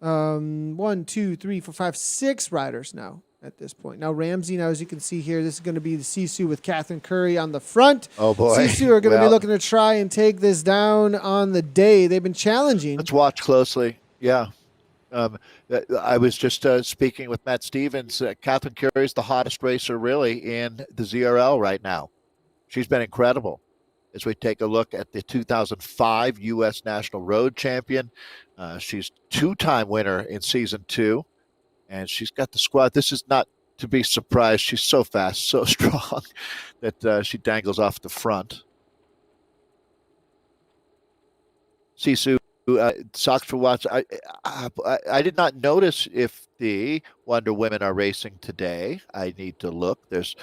1, 2, 3, 4, 5, 6 riders now at this point. Now Ramsey, now as you can see here, this is going to be the Sisu with Katherine Curry on the front. Oh boy. Sisu are going to be looking to try and take this down on the day. They've been challenging. Let's watch closely. Yeah. I was just speaking with Matt Stevens. Katherine Curry is the hottest racer really in the ZRL right now. She's been incredible. As we take a look at the 2005 U.S. National Road Champion, she's 2-time winner in Season 2, and she's got the squad. This is not to be surprised. She's so fast, so strong that she dangles off the front. Sisu. Socks for Watts. I did not notice if the Wonder Women are racing today. I need to look. There's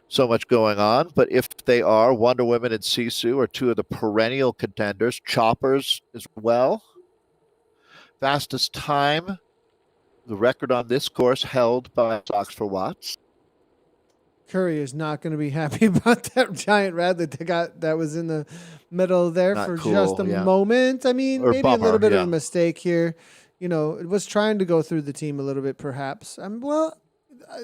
so much going on. But if they are, Wonder Women and Sisu are 2 of the perennial contenders. Choppers as well. Fastest time, the record on this course held by Socks for Watts. Curry is not going to be happy about that giant Radley that was in the middle there for just a moment. I mean, maybe a little bit of a mistake here. It was trying to go through the team a little bit, perhaps.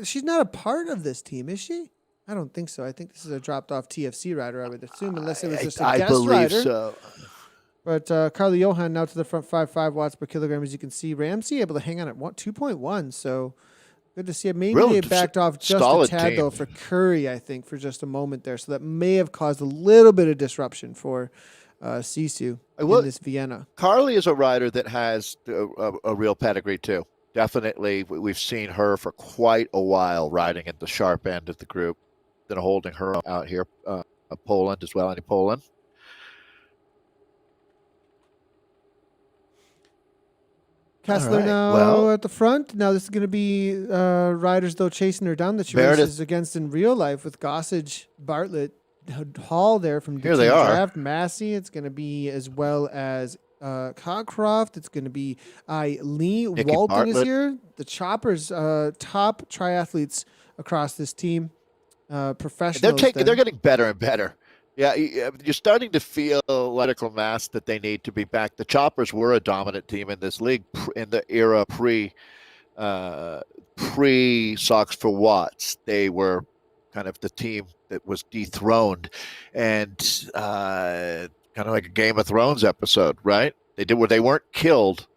She's not a part of this team, is she? I don't think so. I think this is a dropped-off TFC rider, I would assume, unless it was just a guest rider. I believe so. But Carly Johan now to the front, 5.5 watts per kilogram, as you can see. Ramsey able to hang on at 2.1, so... Good to see it. Maybe they backed off just a tad, though, for Curry, I think, for just a moment there. So that may have caused a little bit of disruption for Sisu in Well, this Vienna. Carly is a rider that has a real pedigree too. Definitely, we've seen her for quite a while riding at the sharp end of the group. Then holding her out here, Poland as well. Any Poland? All Kessler right. now Well, at the front. Now this is going to be riders though chasing her down that she Meredith, races against in real life with Gossage, Bartlett, Hall there from the here they team are. draft. Massey. It's going to be as well as Cockcroft. It's going to be Lee. Nikki Walton is Bartlett. here. The Choppers, top triathletes across this team. Professionals. They're getting better and better. Yeah, you're starting to feel critical mass that they need to be back. The Choppers were a dominant team in this league in the era pre Sox for Watts. They were kind of the team that was dethroned, and kind of like a Game of Thrones episode, right? They weren't killed,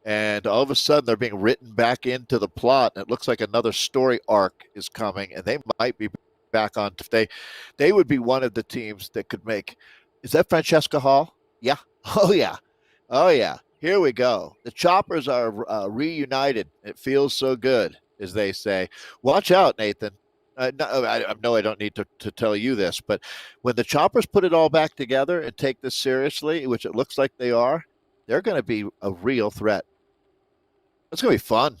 and all of a sudden they're being written back into the plot, and it looks like another story arc is coming, and they might be back on. They would be one of the teams that could make. Is that Francesca Hall? Yeah. Oh yeah. Oh yeah. Here we go. The Choppers are reunited. It feels so good, as they say. Watch out, Nathan. No, I know I don't need to tell you this, but when the Choppers put it all back together and take this seriously, which it looks like they are, they're going to be a real threat. It's going to be fun.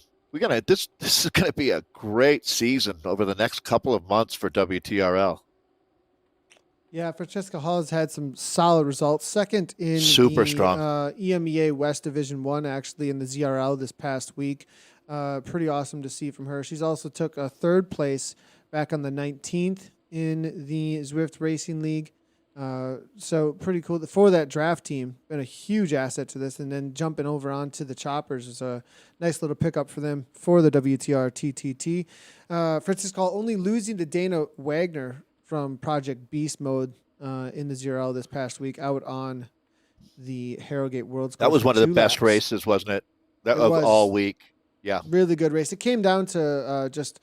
This is gonna be a great season over the next couple of months for WTRL. Yeah, Francesca Hall has had some solid results. Second in Super the strong. EMEA West Division 1, actually, in the ZRL this past week. Pretty awesome to see from her. She's also took a third place back on the 19th in the Zwift Racing League. So pretty cool for that draft team. Been a huge asset to this, and then jumping over onto the Choppers is a nice little pickup for them for the WTR TTT. Francisco Hall only losing to Dana Wagner from Project Beast Mode in the ZRL this past week out on the Harrogate Worlds. That was one of the best laps. races, wasn't it? Of all week. Yeah. Really good race. It came down to just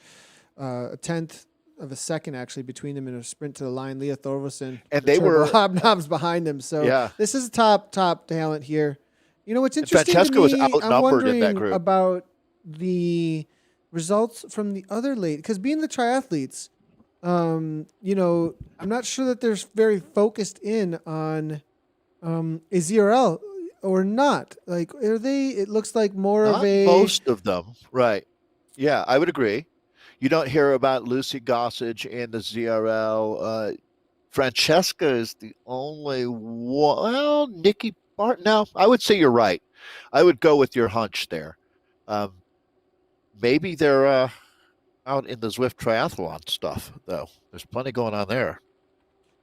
a tenth of a second actually between them in a sprint to the line. Leah Thorvaldsen and they were hobnobs behind them. So yeah. This is top talent here. You know what's interesting? Francesca to me, was outnumbered in that group. About the results from the other late, because being the triathletes, you know, I'm not sure that they're very focused in on a ZRL or not. Like, are they? It looks like more Not of a most of them, right? Yeah, I would agree. You don't hear about Lucy Gossage in the ZRL. Francesca is the only one. Well, Nikki Bart. No, I would say you're right. I would go with your hunch there. Maybe they're out in the Zwift triathlon stuff, though. There's plenty going on there.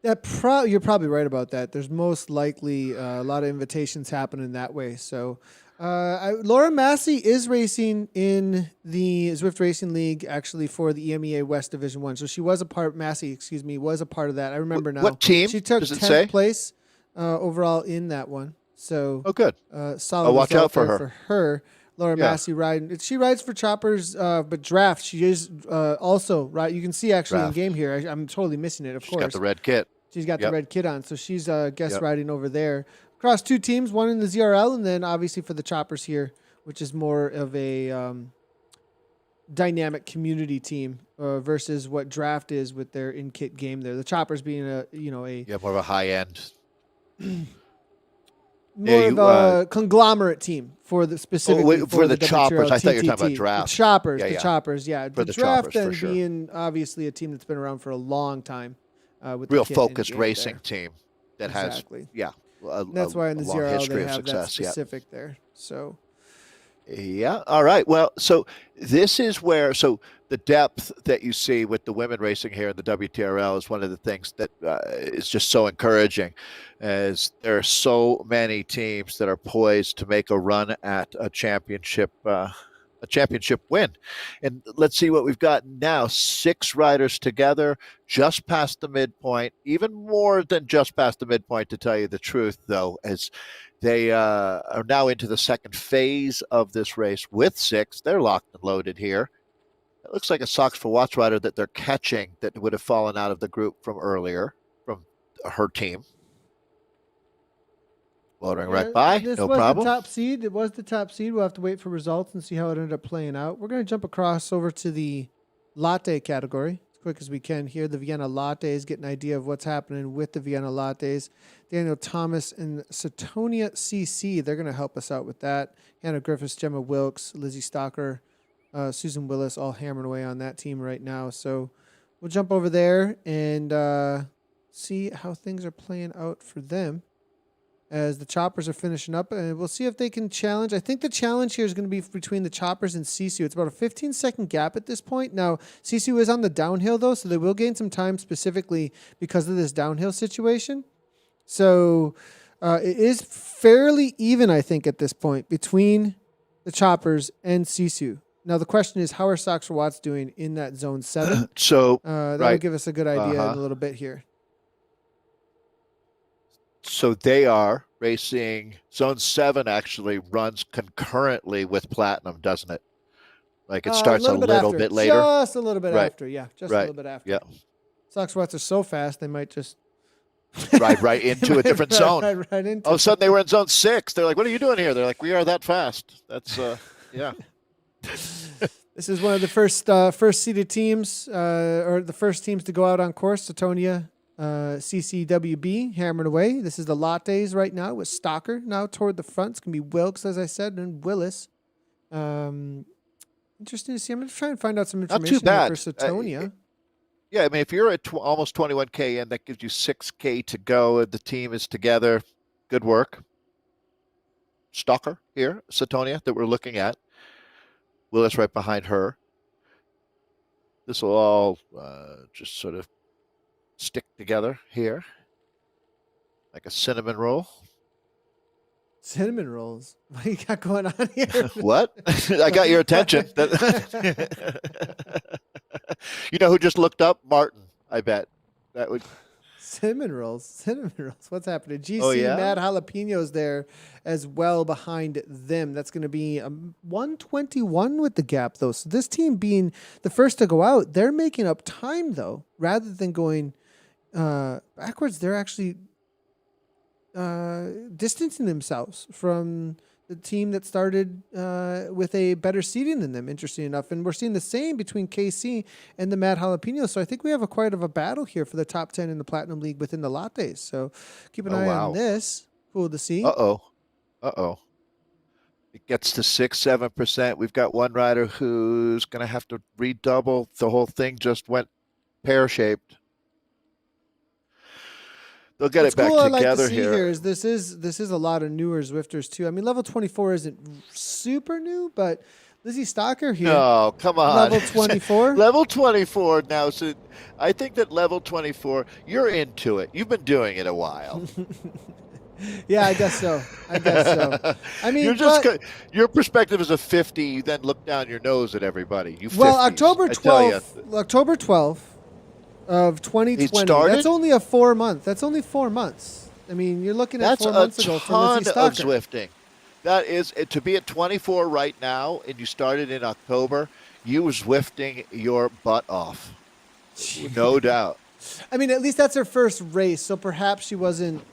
You're probably right about that. There's most likely a lot of invitations happening that way. So, Laura Massey is racing in the Zwift Racing League actually for the EMEA West Division 1. So she was a part. Massey, excuse me, was a part of that. I remember now. What team? She took Does it 10th say? place overall in that one. So, good. Solid. Watch out for her. For her. Laura Massey riding. She rides for Choppers, but draft. She is also right. You can see actually in game here. I'm totally missing it. She's got the red kit. She's got the red kit on, so she's guest riding over there across two teams. One in the ZRL, and then obviously for the Choppers here, which is more of a dynamic community team versus what draft is with their in-kit game there. The Choppers being more of a high end. More of a conglomerate team for the specifically for the WTRL Choppers. I thought you were TTT. talking about draft. The Choppers, yeah. For the draft Choppers, then for sure. being obviously a team that's been around for a long time. With Real the focused racing team that has that's why in the long ZRL history they of have that success. specific there. So yeah, all right. Well, so this is where the depth that you see with the women racing here in the WTRL is one of the things that is just so encouraging, as there are so many teams that are poised to make a run at a championship win. And let's see what we've got now. 6 riders together, just past the midpoint, even more than just past the midpoint, to tell you the truth, though, as they are now into the second phase of this race with 6. They're locked and loaded here. It looks like a Sox for Watts rider that they're catching that would have fallen out of the group from earlier, from her team. Motoring Yeah, right by, this no was the problem. top seed. It was the top seed. We'll have to wait for results and see how it ended up playing out. We're going to jump across over to the latte category as quick as we can here. The Vienna lattes, get an idea of what's happening with the Vienna lattes. Daniel Thomas and Satonia CC, they're going to help us out with that. Hannah Griffiths, Gemma Wilkes, Lizzie Stalker, Susan Willis, all hammering away on that team right now. So we'll jump over there and see how things are playing out for them as the choppers are finishing up, and we'll see if they can challenge. I think the challenge here is going to be between the choppers and Sisu. It's about a 15-second gap at this point. Now, Sisu is on the downhill, though, so they will gain some time specifically because of this downhill situation. So it is fairly even, I think, at this point between the choppers and Sisu. Now, the question is, how are Sox Watts doing in that zone 7? So that'll give us a good idea in a little bit here. So they are racing. Zone 7 actually runs concurrently with Platinum, doesn't it? Like it starts a little bit later. Just a little bit after, yeah. Just a little bit after. Yeah. Sox Watts are so fast, they might just ride right into a different zone. Right into All of a sudden they were in zone 6. They're like, what are you doing here? They're like, we are that fast. That's, yeah. This is one of the first seeded teams, or the first teams to go out on course. Satonia, CCWB hammering away. This is the lattes right now with Stalker now toward the front. It's going to be Wilkes, as I said, and Willis. Interesting to see. I'm going to try and find out some information Not too bad. Here for Satonia. Yeah, I mean, if you're at almost 21K in, that gives you 6K to go, and the team is together. Good work. Stalker here, Satonia, that we're looking at. Willis right behind her. This will all just sort of stick together here like a cinnamon roll. Cinnamon rolls? What do you got going on here? What? I got your attention. You know who just looked up? Martin, I bet. That would. Cinnamon rolls. What's happening? GC Oh, yeah? Mad Jalapenos there as well behind them. That's going to be 121 with the gap, though. So this team being the first to go out, they're making up time, though. Rather than going backwards, they're actually distancing themselves from the team that started with a better seeding than them, interesting enough. And we're seeing the same between KC and the Mad Jalapenos. So I think we have quite of a battle here for the top 10 in the Platinum League within the lattes. So keep an eye on this. Cool to see. Uh-oh. It gets to 6-7%. We've got one rider who's going to have to redouble. The whole thing just went pear-shaped. They'll get it back together together I like to see here. Is this is a lot of newer Zwifters too. I mean, level 24 isn't super new, but Lizzie Stalker here. No, come on. Level 24. Level 24 now. So I think that level 24, you're into it. You've been doing it a while. Yeah, I guess so. I mean, your perspective is a 50. You then look down your nose at everybody. You 50s, well, October 12th of 2020. That's only a 4 month. That's only 4 months. I mean, you're looking at 4 months ago for Lizzie Stalker. That's a ton of Zwifting. That is, to be at 24 right now, and you started in October, you were Zwifting your butt off. Jeez. No doubt. I mean, at least that's her first race, so perhaps she wasn't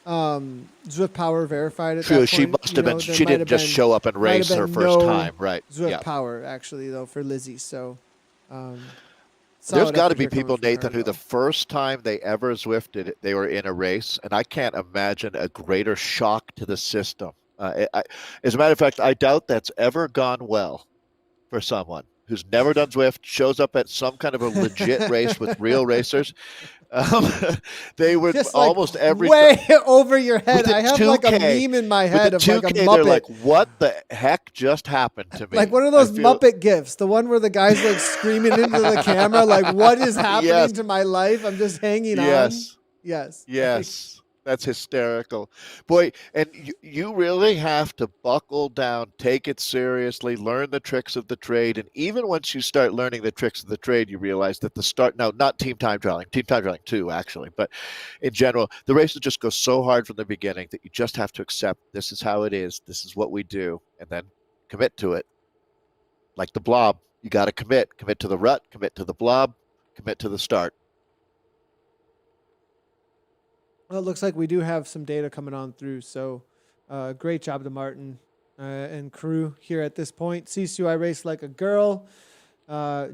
Zwift Power verified at that point. She must have been. She didn't just show up and race her first time, right? Zwift Power, actually, though, for Lizzie. So there's got to be people, Nathan, who the first time they ever Zwifted, they were in a race, and I can't imagine a greater shock to the system. As a matter of fact, I doubt that's ever gone well for someone who's never done Zwift, shows up at some kind of a legit race with real racers. They would just almost every way over your head. I have like a meme in my head of like a Muppet. They're like, what the heck just happened to me? Like one of those Muppet gifs, the one where the guy's like screaming into the camera, like, what is happening to my life? I'm just hanging on. Yes. That's hysterical. Boy, and you really have to buckle down, take it seriously, learn the tricks of the trade. And even once you start learning the tricks of the trade, you realize that not team time trialing too, actually, but in general, the races just go so hard from the beginning that you just have to accept this is how it is. This is what we do. And then commit to it. Like the blob, you got to commit to the rut, commit to the blob, commit to the start. Well, it looks like we do have some data coming on through. So Great job to Martin and crew here at this point. Sisu, I Race Like a Girl.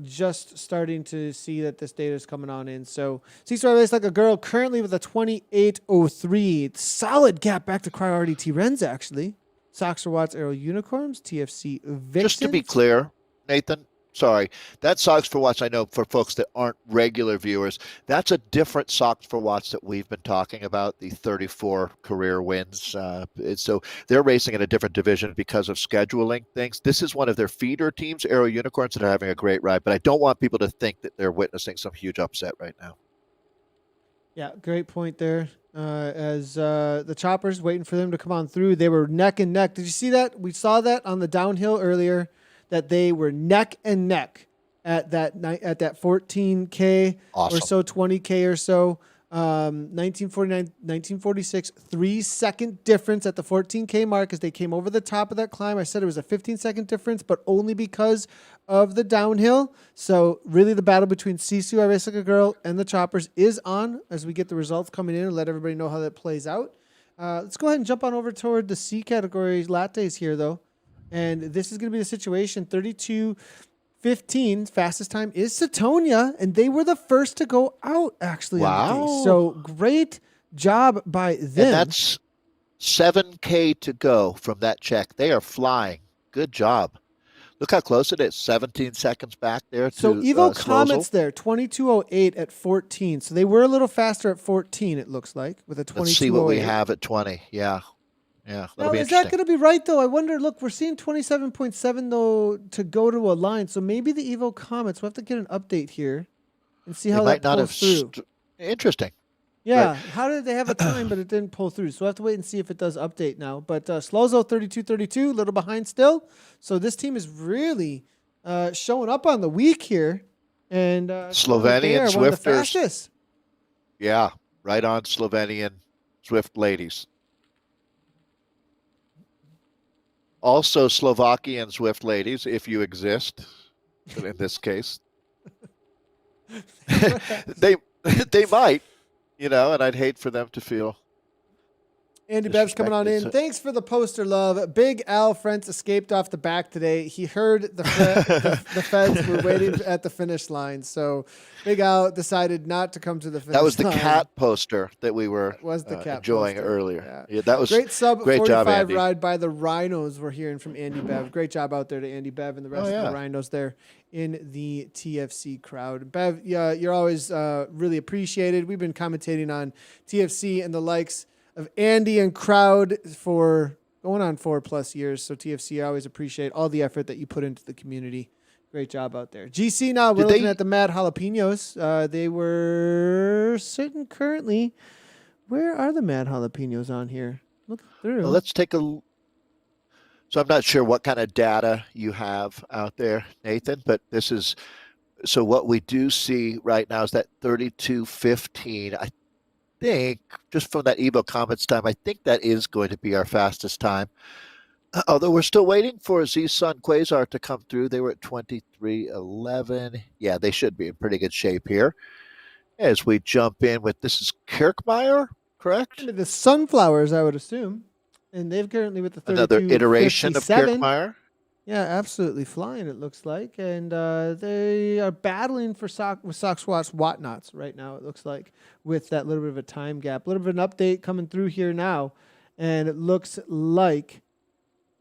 Just starting to see that this data is coming on in. So Sisu, I Race Like a Girl currently with a 28.03. Solid gap back to Cryo RDT Renz, actually. Sox for Watts Aero Unicorns, TFC Vixens. Just to be clear, Nathan, sorry, that Sox for Watts, I know for folks that aren't regular viewers, that's a different Sox for Watts that we've been talking about, the 34 career wins. So they're racing in a different division because of scheduling things. This is one of their feeder teams, Aero Unicorns, that are having a great ride, but I don't want people to think that they're witnessing some huge upset right now. Yeah, great point there. As the Choppers waiting for them to come on through, they were neck and neck. Did you see that? We saw that on the downhill earlier, that they were neck and neck at that 14K awesome. or so, 20K or so. 1949, 1946, 3-second difference at the 14K mark as they came over the top of that climb. I said it was a 15-second difference, but only because of the downhill. So really the battle between Sisu, I Race Like a Girl, and the Choppers is on as we get the results coming in and let everybody know how that plays out. Let's go ahead and jump on over toward the C category lattes here, though. And this is going to be the situation. 32:15, fastest time is Satonia, and they were the first to go out, actually. Wow. On the day. So great job by them. And that's 7K to go from that check. They are flying. Good job. Look how close it is. 17 seconds back there. So Evo Comets there, 22:08 at 14. So they were a little faster at 14, it looks like, with a 22:08. Let's see what we have at 20. Yeah. Yeah. Now, is that going to be right, though? I wonder, look, we're seeing 27.7, though, to go to a line. So maybe the Evo Comets, we'll have to get an update here and see how that pulls through. Interesting. Yeah. Right. How did they have a time, but it didn't pull through? So we'll have to wait and see if it does update now. But Slozo, 32:32, a little behind still. So this team is really showing up on the week here. And Slovenian Zwifters. One of the Zwifters. fastest. Yeah. Right on Slovenian Zwift ladies. Also Slovakian Zwift ladies, if you exist, but in this case. they might, and I'd hate for them to feel. Andy Bev's coming on in. Thanks for the poster, love. Big Al Frentz escaped off the back today. He heard the feds were waiting at the finish line. So Big Al decided not to come to the finish line. That was the cat poster that we were enjoying poster. earlier. Yeah, that was great sub. Great 45 job, Andy. Ride by the Rhinos. We're hearing from Andy Bev. Great job out there to Andy Bev and the rest of the Rhinos there in the TFC crowd. Bev, you're always really appreciated. We've been commentating on TFC and the likes of Andy and crowd for going on 4+ years. So TFC, I always appreciate all the effort that you put into the community. Great job out there. GC, now we're looking at the Mad Jalapenos. They were sitting currently. Where are the Mad Jalapenos on here? Look through. Well, let's take a. So I'm not sure what kind of data you have out there, Nathan, but this is. So what we do see right now is that 32:15. I think just from that Evo Comets time, I think that is going to be our fastest time. Although we're still waiting for Z-Sun Quasar to come through. They were at 23:11. Yeah, they should be in pretty good shape here. As we jump in with, this is Kirk Meyer, correct? The Sunflowers, I would assume. And they've currently with the 32:57. Another iteration of Kirk Meyer. Yeah, absolutely flying, it looks like. And they are battling for with Sox Watts Whatnots right now, it looks like, with that little bit of a time gap. A little bit of an update coming through here now. And it looks like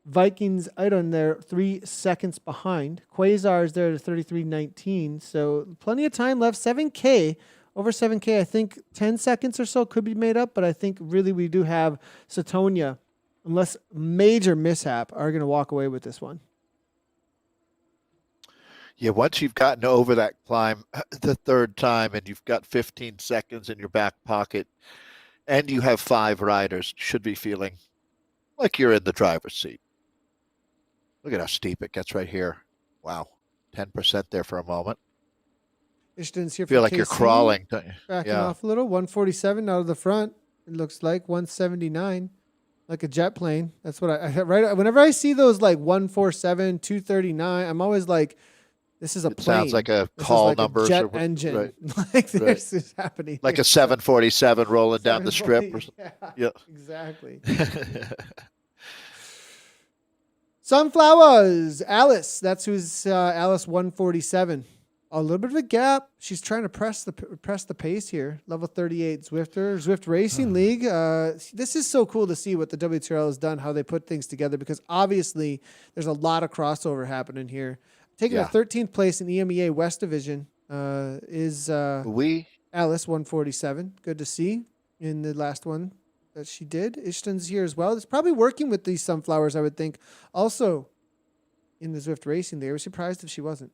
Vikings out on there 3 seconds behind. Quasar is there at 33:19. So plenty of time left. 7K, over 7K. I think 10 seconds or so could be made up. But I think really we do have Satonia, unless major mishap, are going to walk away with this one. Yeah, once you've gotten over that climb the third time and you've got 15 seconds in your back pocket and you have 5 riders, you should be feeling like you're in the driver's seat. Look at how steep it gets right here. Wow, 10% there for a moment. Distance here. Feel like you're crawling, don't you? Backing off a little. 147 out of the front. It looks like 179. Like a jet plane. That's what I right. Whenever I see those like 147, 239, I'm always like, this is a plane. Sounds like a call number. Jet engine. Right. Like this is happening. Like a 747 rolling down the strip. Yeah, exactly. Sunflowers, Alice. That's who's Alice 147. A little bit of a gap. She's trying to press the pace here. Level 38 Zwifter, Zwift Racing League. This is so cool to see what the WTRL has done, how they put things together, because obviously there's a lot of crossover happening here. Taking a 13th place in EMEA West Division is Alice 147. Good to see in the last one that she did. Ishton's here as well. It's probably working with these sunflowers, I would think. Also in the Zwift Racing League. I was surprised if she wasn't.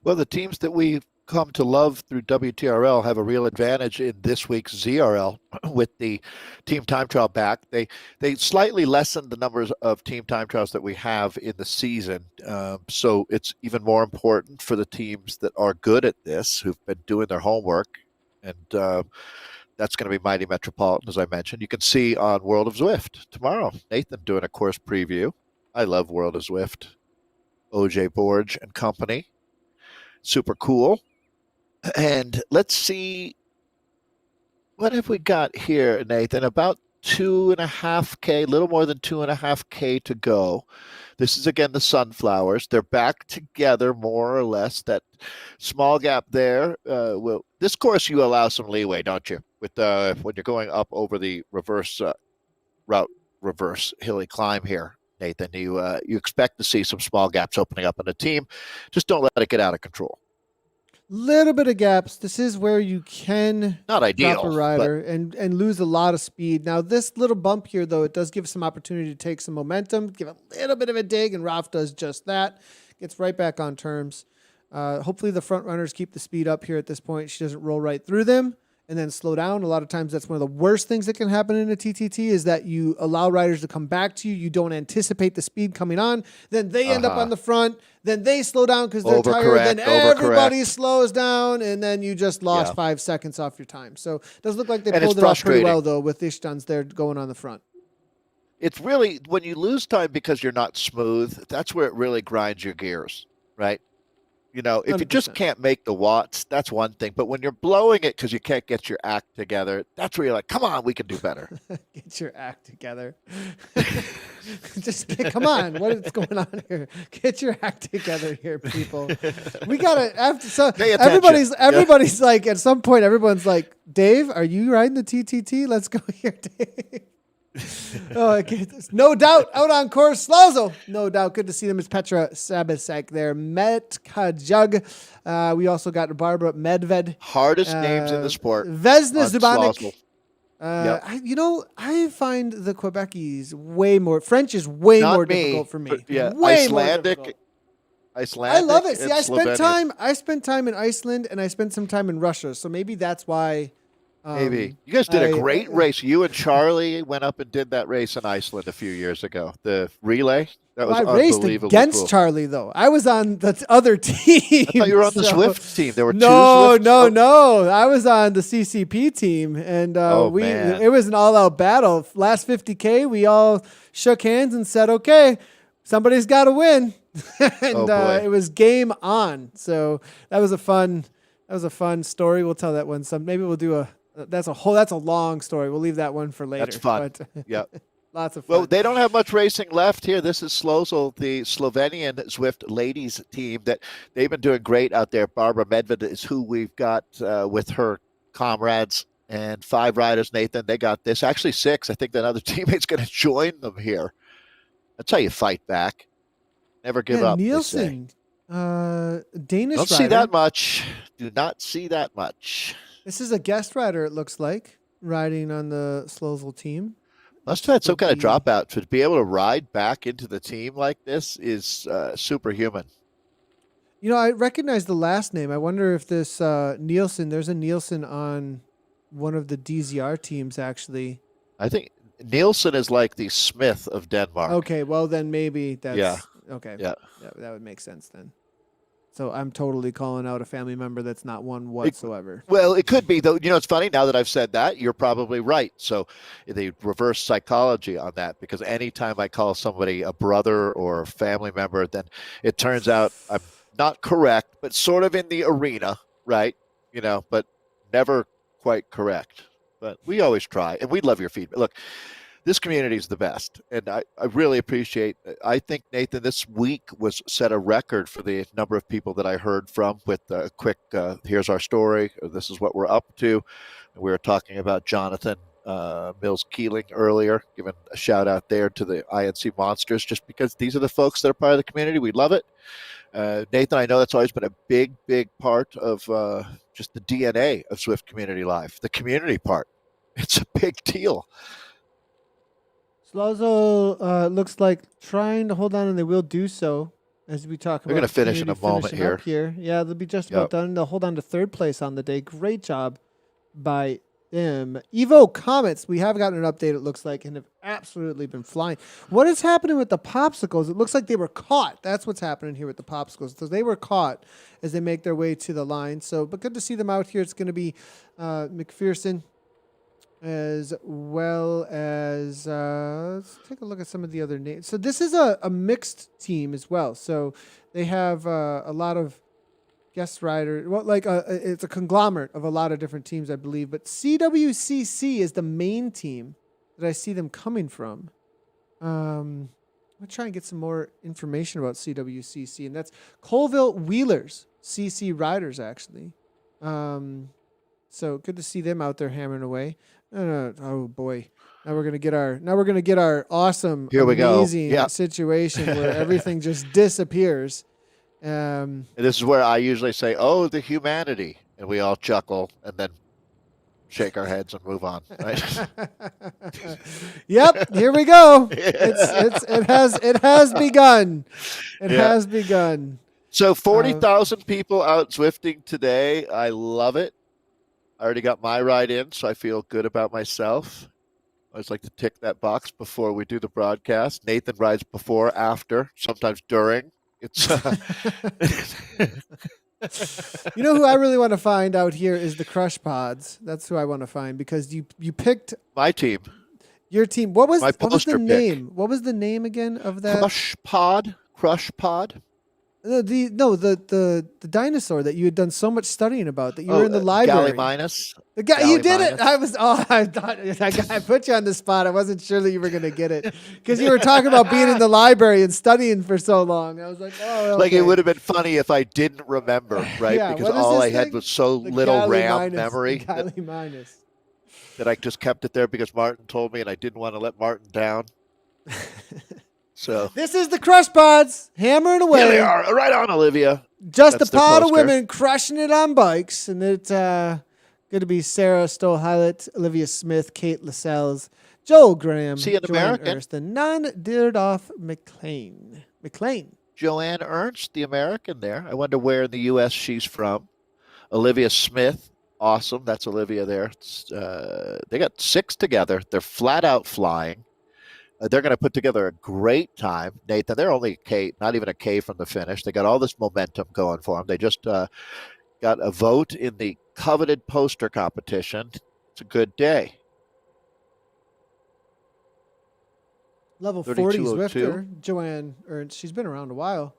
Well, the teams that we've come to love through WTRL have a real advantage in this week's ZRL with the Team Time Trial back. They slightly lessened the numbers of Team Time Trials that we have in the season. So it's even more important for the teams that are good at this, who've been doing their homework. And that's going to be Mighty Metropolitan, as I mentioned. You can see on World of Zwift tomorrow. Nathan doing a course preview. I love World of Zwift. OJ Borge and company. Super cool. And let's see, what have we got here, Nathan? About 2.5K, a little more than 2.5K to go. This is, again, the Sunflowers. They're back together, more or less. That small gap there. This course, you allow some leeway, don't you? With when you're going up over the reverse hilly climb here, Nathan. You expect to see some small gaps opening up in the team. Just don't let it get out of control. Little bit of gaps. This is where you can not ideal, drop a rider and lose a lot of speed. Now, this little bump here, though, it does give some opportunity to take some momentum, give a little bit of a dig, and Ralph does just that. Gets right back on terms. Hopefully the front runners keep the speed up here at this point. She doesn't roll right through them and then slow down. A lot of times that's one of the worst things that can happen in a TTT is that you allow riders to come back to you. You don't anticipate the speed coming on. Then they end up on the front. Then they slow down because they're tired. Then everybody slows down, and then you just lost 5 seconds off your time. So it does look like they pulled it off pretty well, though, with Ishtans there going on the front. It's really, when you lose time because you're not smooth, that's where it really grinds your gears, right? You know, if 100%. You just can't make the watts, that's one thing. But when you're blowing it because you can't get your act together, that's where you're like, come on, we can do better. Get your act together. Come on. What is going on here? Get your act together here, people. We got to, so everybody's like, at some point, everyone's like, Dave, are you riding the TTT? Let's go here, Dave. No doubt out on course. Slozo, no doubt. Good to see them. It's Petra Sabasek there. Metka Jug. We also got Barbara Medved. Hardest names in the sport. Vesna Zubanik. I find the Quebecese way more. French is way more difficult for me. Way Icelandic. More Icelandic. I love it. See, I spent time in Iceland and I spent some time in Russia, so maybe that's why. Maybe. You guys did a great race. You and Charlie went up and did that race in Iceland a few years ago. The relay. That was unbelievably raced against cool. Charlie, though. I was on the other team. I thought you were on the Zwift team. There were two Zwifts. No. I was on the CCP team, and it was an all-out battle. Last 50K, we all shook hands and said, okay, somebody's got to win. And it was game on. So that was a fun story. We'll tell that one maybe we'll do that's a long story. We'll leave that one for later. That's fun. Yeah. Lots of fun. Well, they don't have much racing left here. This is Slozel, the Slovenian Zwift ladies team that they've been doing great out there. Barbara Medved is who we've got with her comrades and 5 riders, Nathan. They got this. Actually 6. I think that other teammate's going to join them here. That's how you fight back. Never give up. Nielsen, Danish Don't rider. see that much. Do not see that much. This is a guest rider, it looks like, riding on the Slozel team. Must have had some kind of dropout. To be able to ride back into the team like this is superhuman. You know, I recognize the last name. I wonder if this Nielsen, there's a Nielsen on one of the DZR teams, actually. I think Nielsen is like the Smith of Denmark. Okay, well, then maybe that's... Yeah. Okay. Yeah. That would make sense then. So I'm totally calling out a family member that's not one whatsoever. It could be, though. You know, it's funny, now that I've said that, you're probably right. So the reverse psychology on that, because anytime I call somebody a brother or a family member, then it turns out I'm not correct, but sort of in the arena, right? You know, but never quite correct. But we always try, and we love your feedback. Look, this community is the best, and I really appreciate. I think, Nathan, this week was set a record for the number of people that I heard from with a quick here's our story, or this is what we're up to. We were talking about Jonathan Mills Keeling earlier, giving a shout out there to the INC Monsters, just because these are the folks that are part of the community. We love it. Nathan, I know that's always been a big part of just the DNA of Zwift Community Live, the community part. It's a big deal. Slauzo looks like trying to hold on, and they will do so as we talk about. We're going to finish in a moment here. Yeah, they'll be just about done. They'll hold on to third place on the day. Great job by them. Evo Comets, we have gotten an update, it looks like, and have absolutely been flying. What is happening with the popsicles? It looks like they were caught. That's what's happening here with the popsicles. So they were caught as they make their way to the line. So, but good to see them out here. It's going to be McPherson, as well as let's take a look at some of the other names. So this is a mixed team as well. So they have a lot of guest riders. Well, like it's a conglomerate of a lot of different teams, I believe. But CWCC is the main team that I see them coming from. I'm gonna try and get some more information about CWCC, and that's Colville Wheelers, CC Riders, actually. So good to see them out there hammering away. Oh boy. Now we're gonna get our awesome, amazing situation where everything just disappears. And this is where I usually say, "Oh, the humanity," and we all chuckle and then shake our heads and move on. Right? Yep, here we go. It has begun. It has begun. So 40,000 people out Zwifting today. I love it. I already got my ride in, so I feel good about myself. I always like to tick that box before we do the broadcast. Nathan rides before, after, sometimes during. It's You know who I really want to find out here is the Crush Pods. That's who I want to find, because you picked my team. Your team. What was the name? Pick. What was the name again of that? Crush Pod. The dinosaur that you had done so much studying about, that you were in the library. Gallimimus. The guy, you did it. I put you on the spot. I wasn't sure that you were going to get it because you were talking about being in the library and studying for so long. I was like, oh, okay. Like it would have been funny if I didn't remember, right? Yeah, because all I had was so little RAM memory that I just kept it there because Martin told me, and I didn't want to let Martin down. So this is the Crush Pods hammering away. Here they are, right on, Olivia. Just a pod of women crushing it on bikes, and it's going to be Sarah Stoll-Hylett, Olivia Smith, Kate Lascelles, Joel Graham, Joanne Ernst, and non-Dirdolf McLean. Joanne Ernst, the American there. I wonder where in the U.S. she's from. Olivia Smith, awesome. That's Olivia there. They got 6 together. They're flat out flying. They're going to put together a great time, Nathan. They're only not even a K from the finish. They got all this momentum going for them. They just got a vote in the coveted poster competition. It's a good day. Level 40 Zwifter, Joanne Ernst. She's been around a while.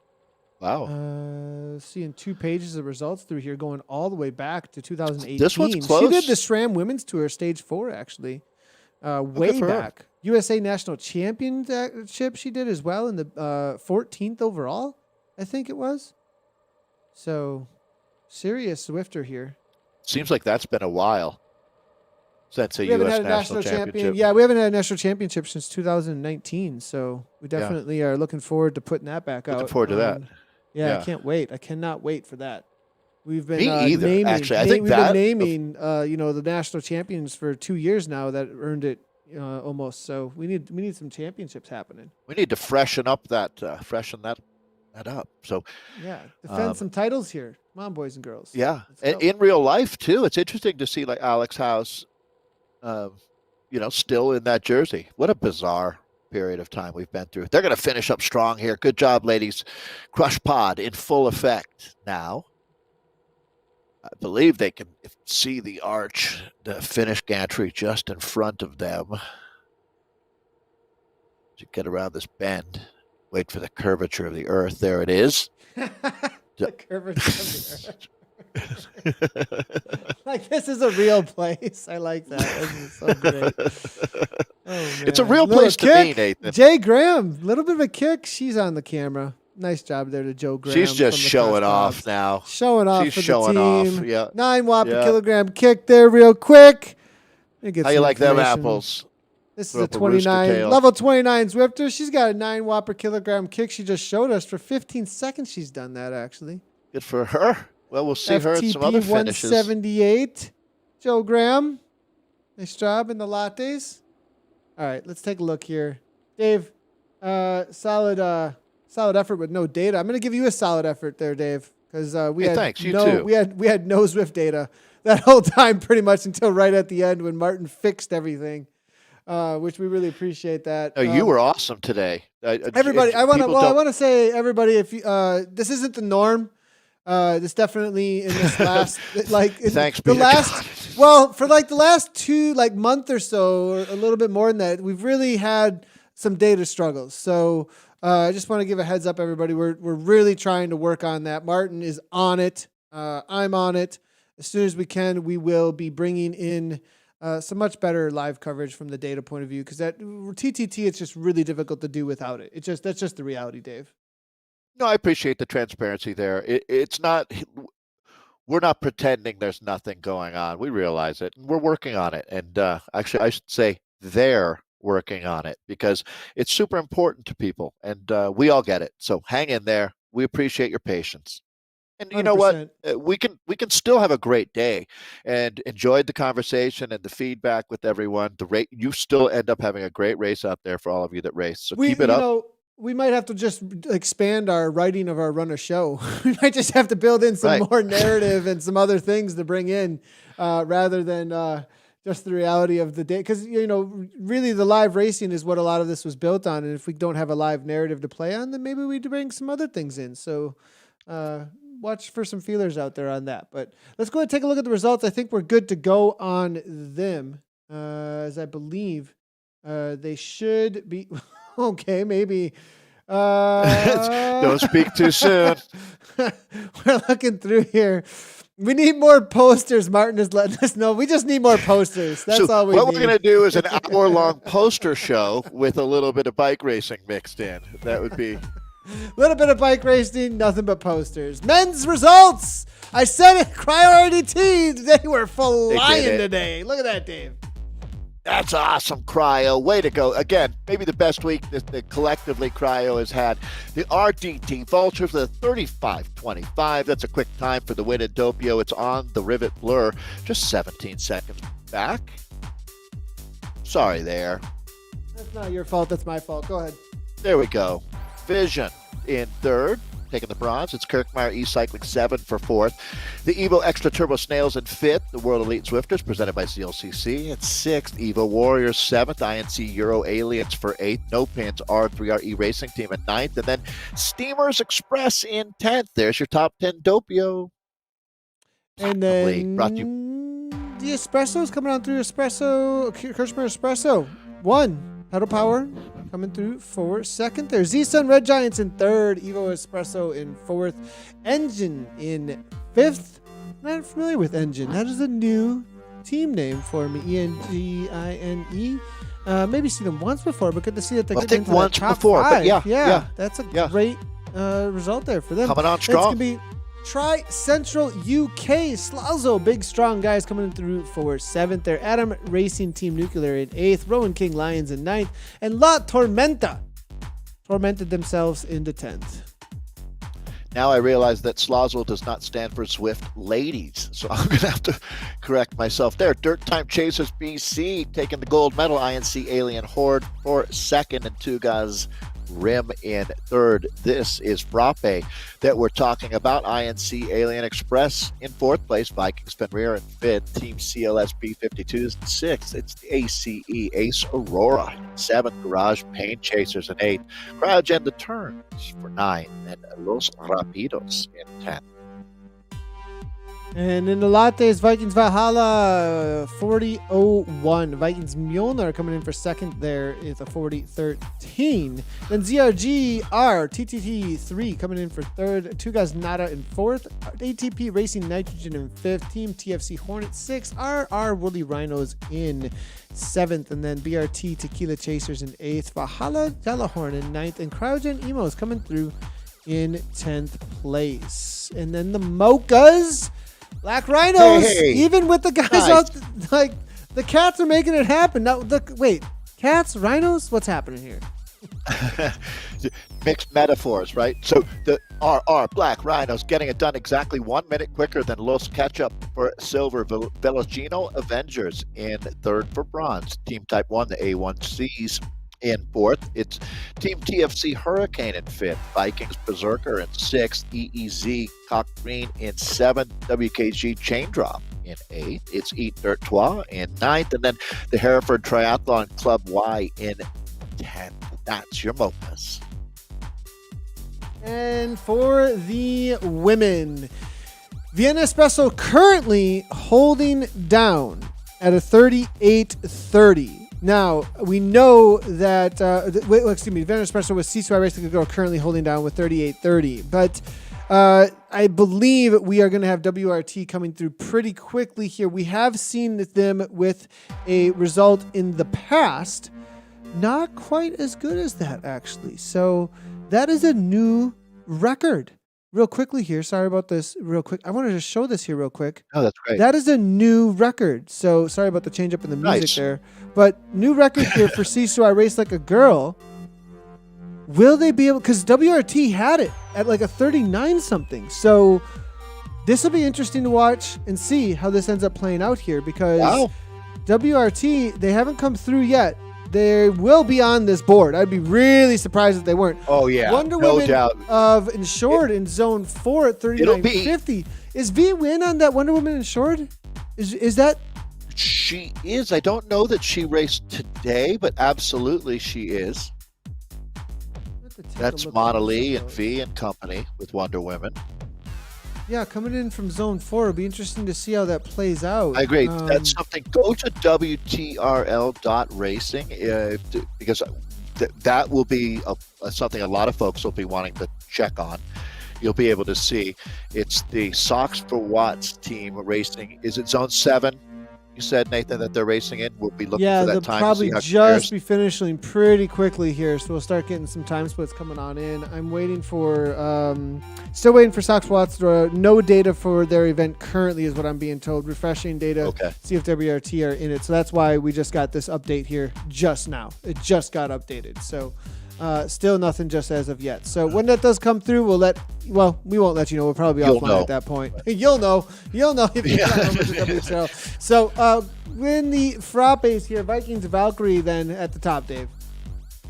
Wow. Seeing 2 pages of results through here going all the way back to 2018. This one's close. She did the SRAM Women's Tour, Stage 4, actually. Way back. USA National Championship she did as well in the 14th overall, I think it was. So, serious Zwifter here. Seems like that's been a while since a U.S. national championship. Yeah, we haven't had a national championship since 2019, so we definitely are looking forward to putting that back out. Looking forward to that. Yeah, I can't wait. I cannot wait for that. We've been Me either, naming, actually. I think we've been naming the national champions for 2 years now that earned it almost. So we need some championships happening. We need to freshen up that up. So defend some titles here. Come on, boys and girls. Yeah, in real life too. It's interesting to see like Alex House, still in that jersey. What a bizarre period of time we've been through. They're going to finish up strong here. Good job, ladies. Crush Pod in full effect now. I believe they can see the arch, the finish gantry just in front of them. To get around this bend, wait for the curvature of the earth. There it is. The curvature of the earth. Like, this is a real place. I like that. This is so great. Oh, It's a man. real Little place to be, kick. Nathan. Jay Graham, little bit of a kick. She's on the camera. Nice job there to Joe Graham. She's just from the showing Cross off Dogs. now. Showing off She's for showing the off. team. Yeah. 9 watt per Yeah. kilogram kick there real quick. How you like them apples? This Throw is a up a rooster 29, tail. level 29 Zwifter. She's got a 9 watt per kilogram kick. She just showed us for 15 seconds. She's done that, actually. Good for her. Well, we'll see her at some other FTP finishes. 178. Joe Graham. Nice job in the lattes. All right, let's take a look here. Dave, solid effort with no data. I'm going to give you a solid effort there, Dave, because Thanks. You too. we had no Zwift data that whole time pretty much until right at the end when Martin fixed everything, which we really appreciate that. No, you were awesome today. Everybody, I want to say everybody, if you, this isn't the norm. This definitely in this last Thanks, the Peter. last well for like the last 2 month or so or a little bit more than that, we've really had some data struggles. So I just want to give a heads up, everybody. We're really trying to work on that. Martin is on it. I'm on it. As soon as we can, we will be bringing in some much better live coverage from the data point of view, because that TTT, it's just really difficult to do without it. That's just the reality, Dave. No, I appreciate the transparency there. It's not, we're not pretending there's nothing going on. We realize it. And we're working on it. And actually, I should say they're working on it, because it's super important to people. And we all get it. So hang in there. We appreciate your patience. And you know what? 100%. We can still have a great day and enjoyed the conversation and the feedback with everyone. You still end up having a great race out there for all of you that race. So keep it up. We might have to just expand our writing of our runner show. We might just have to build in some more narrative and some other things to bring in, rather than just the reality of the day. Because, really the live racing is what a lot of this was built on. And if we don't have a live narrative to play on, then maybe we bring some other things in. So watch for some feelers out there on that. But let's go ahead and take a look at the results. I think we're good to go on them, as I believe they should be... Okay, maybe. Don't speak too soon. We're looking through here. We need more posters. Martin is letting us know. We just need more posters. That's all we need. What we're going to do is an hour-long poster show with a little bit of bike racing mixed in. That would be... A little bit of bike racing, nothing but posters. Men's results. I said it. Cryo RDT. They were flying today. Look at that, Dave. That's awesome, Cryo. Way to go. Again, maybe the best week that collectively Cryo has had. The RDT Vulture for the 35.25. That's a quick time for the win at Doppio. It's on the Rivet Blur. Just 17 seconds back. Sorry there. That's not your fault. That's my fault. Go ahead. There we go. Vision in third. Taking the bronze. It's Kirk Meyer E-Cycling 7 for fourth. The Evo Extra Turbo Snails in fifth. The World Elite Zwifters presented by CLCC at sixth. Evo Warriors 7th. INC Euro Aliens for eighth. No Pins R3RE Racing Team at ninth. And then Steamers Express in 10th. There's your top 10 Doppio. And then the Espresso's coming on through. Kirchner Espresso. 1. Pedal Power coming through for second. There's Z-Sun Red Giants in third. Evo Espresso in fourth. Engine in fifth. I'm not familiar with Engine. That is a new team name for me. ENGINE. Maybe seen them once before, but good to see that they're getting into the top five. But yeah. That's a great result there for them. Coming on strong. It's going to be Tri Central UK. Slazzo, big strong guys coming through for seventh there. Adam Racing Team Nuclear in eighth. Rowan King Lions in ninth. And La Tormenta tormented themselves into 10th. Now I realize that Slazzo does not stand for Zwift Ladies, so I'm going to have to correct myself there. Dirt Time Chasers BC taking the gold medal. INC Alien Horde for second, and Tugas Rim in third. This is Frappe that we're talking about. INC Alien Express in fourth place. Vikings Fenrir in fifth. Team CLS B52s in sixth. It's the ACE Ace Aurora in seventh. Garage Pain Chasers in eighth. Cryogen The Turns for ninth. And Los Rapidos in 10th. And in the lattes, Vikings Valhalla 40.01. Vikings Mjolnir coming in for second there is a 40.13. Then ZRGR TTT 3 coming in for third. Two Guys Nada in fourth. ATP Racing Nitrogen in fifth. Team TFC Hornet 6. RR Woolly Rhinos in seventh. And then BRT Tequila Chasers in eighth. Valhalla Delahorn in ninth. And Cryogen Emos coming through in 10th place. And then the Mochas. Black Rhinos, even with the guys out, like the Cats are making it happen. Now, wait, Cats, Rhinos, what's happening here? Mixed metaphors, right? So the RR Black Rhinos getting it done exactly 1 minute quicker than Los Ketchup for silver. Velocino Avengers in third for bronze. Team Type 1, the A1Cs. In fourth, it's Team TFC Hurricane in fifth, Vikings Berserker in sixth, EEZ Cock Green in seventh, WKG Chain Drop in eighth, it's Eat Dirt Trois in ninth, and then the Hereford Triathlon Club Y in 10th. That's your Mochas. And for the women, Vienna Espresso currently holding down at a 38.30. Now, we know that, Vienna Espresso with CCY Racing Girl currently holding down with 38.30. But I believe we are going to have WRT coming through pretty quickly here. We have seen them with a result in the past. Not quite as good as that, actually. So that is a new record. Real quickly here, sorry about this real quick. I wanted to show this here real quick. Oh, that's great. That is a new record. So sorry about the change up in the music there. But new record here for Sisu I Race Like a Girl. Will they be able, because WRT had it at like a 39 something. So this will be interesting to watch and see how this ends up playing out here, because WRT, they haven't come through yet. They will be on this board. I'd be really surprised if they weren't. Oh, yeah. Wonder Woman of Insured in Zone 4 at 39.50. Is V Win on that Wonder Woman Insured? Is that? She is. I don't know that she raced today, but absolutely she is. That's Mona Lee and V and company with Wonder Woman. Yeah, coming in from Zone 4, it'll be interesting to see how that plays out. I agree. That's something. Go to WTRL.racing because that will be something a lot of folks will be wanting to check on. You'll be able to see. It's the Socks for Watts team racing. Is it Zone 7? You said, Nathan, that they're racing in. We'll be looking for that time. Yeah, they'll probably just be finishing pretty quickly here, so we'll start getting some time splits coming on in. I'm waiting for, still waiting for Sox Watts. No data for their event currently is what I'm being told. Refreshing data, okay. See if WRT are in it. So that's why we just got this update here just now. It just got updated. So still nothing just as of yet. So when that does come through, we won't let you know. We'll probably be offline at that point. You'll know if you got numbers at WTRL. So when the frappes here, Vikings Valkyrie then at the top, Dave.